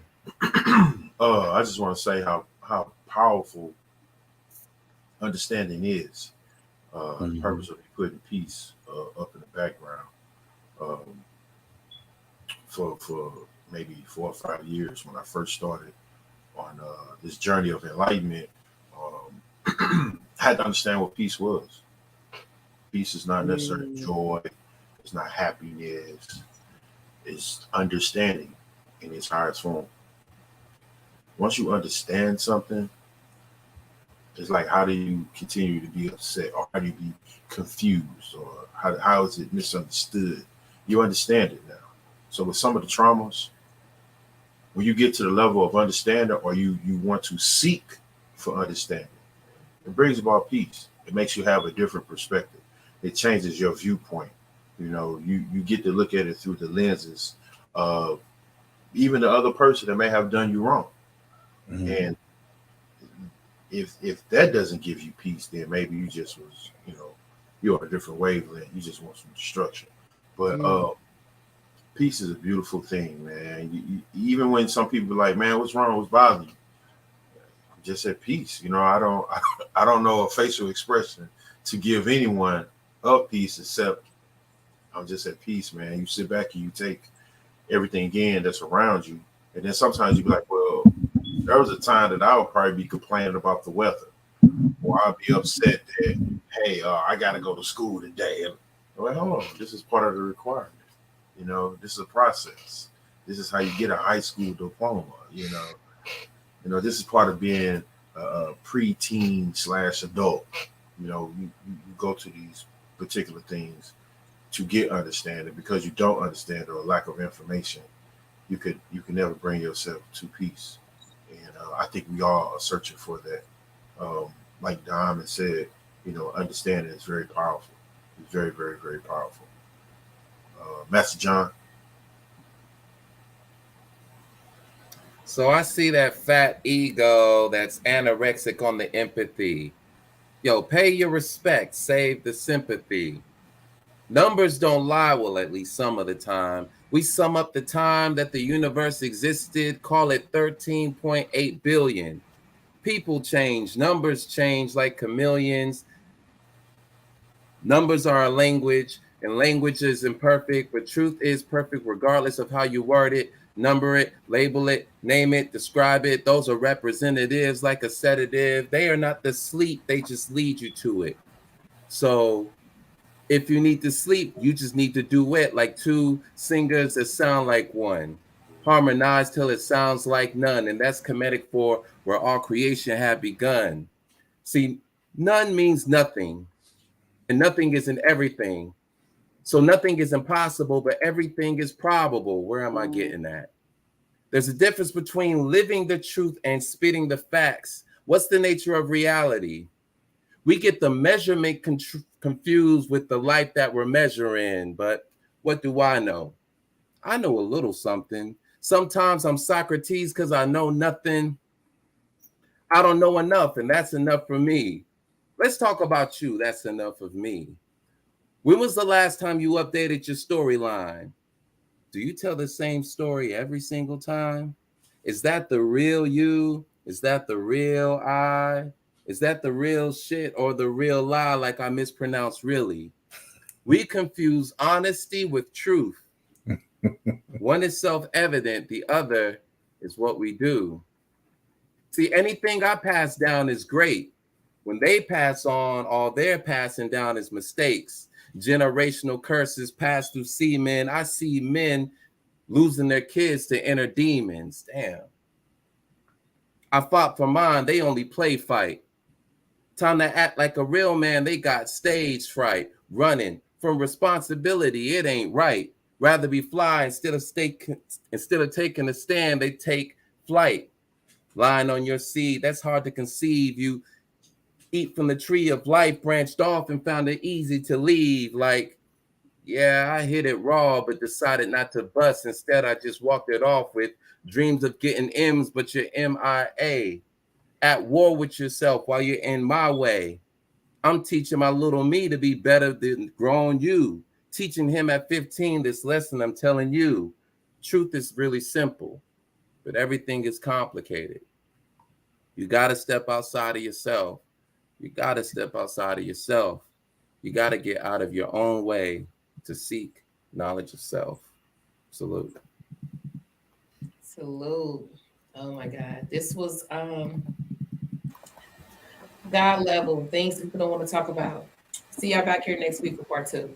I just want to say how powerful understanding is. The purpose of putting peace up in the background for maybe 4 or 5 years when I first started on this journey of enlightenment. I had to understand what peace was. Peace is not necessarily joy. It's not happiness. It's understanding in its highest form. Once you understand something, it's like, how do you continue to be upset, or how do you be confused, or how is it misunderstood? You understand it now. So with some of the traumas, when you get to the level of understanding, or you want to seek for understanding, it brings about peace. It makes you have a different perspective. It changes your viewpoint. You get to look at it through the lenses of even the other person that may have done you wrong. Mm-hmm. And if that doesn't give you peace, then maybe you just was, you're on a different wavelength. You just want some destruction. But peace is a beautiful thing, man. Even when some people are like, man, what's wrong? What's bothering you? Just at peace. I don't know a facial expression to give anyone a peace except I'm just at peace, man. You sit back and you take everything in that's around you. And then sometimes you be like, well, there was a time that I would probably be complaining about the weather, or I'd be upset that, hey, I got to go to school today. And well, hold on, this is part of the requirement. This is a process. This is how you get a high school diploma. This is part of being a preteen / adult. You go to these particular things to get understanding, because you don't understand, or lack of information, you can never bring yourself to peace. And I think we all are searching for that. Like Diamond said, understanding is very powerful. It's very, very, very powerful. Master John. So I see that fat ego that's anorexic on the empathy. Yo, pay your respect, save the sympathy. Numbers don't lie, well, at least some of the time. We sum up the time that the universe existed, call it 13.8 billion. People change, numbers change like chameleons. Numbers are a language. And language is imperfect, but truth is perfect regardless of how you word it, number it, label it, name it, describe it. Those are representatives like a sedative. They are not the sleep, they just lead you to it. So if you need to sleep, you just need to do it like two singers that sound like one. Harmonize till it sounds like none. And that's Kemetic for where all creation had begun. See, none means nothing, and nothing isn't everything. So nothing is impossible, but everything is probable. Where am I getting at? There's a difference between living the truth and spitting the facts. What's the nature of reality? We get the measurement confused with the life that we're measuring, but what do I know? I know a little something. Sometimes I'm Socrates because I know nothing. I don't know enough, and that's enough for me. Let's talk about you. That's enough of me. When was the last time you updated your storyline? Do you tell the same story every single time? Is that the real you? Is that the real I? Is that the real shit or the real lie like I mispronounced really? We confuse honesty with truth. One is self-evident, the other is what we do. See, anything I pass down is great. When they pass on, all they're passing down is mistakes. Generational curses pass through semen. I see men losing their kids to inner demons. Damn. I fought for mine. They only play fight. Time to act like a real man. They got stage fright. Running from responsibility. It ain't right. Rather be fly instead of taking a stand. They take flight. Lying on your seed. That's hard to conceive. You eat from the tree of life, branched off and found it easy to leave. Like, yeah, I hit it raw, but decided not to bust. Instead, I just walked it off with dreams of getting M's, but you're MIA. At war with yourself while you're in my way. I'm teaching my little me to be better than grown you. Teaching him at 15 this lesson I'm telling you. Truth is really simple, but everything is complicated. You got to step outside of yourself. You got to step outside of yourself. You got to get out of your own way to seek knowledge of self. Salute. Salute. Oh my God. This was God level, things people don't want to talk about. See y'all back here next week for part 2.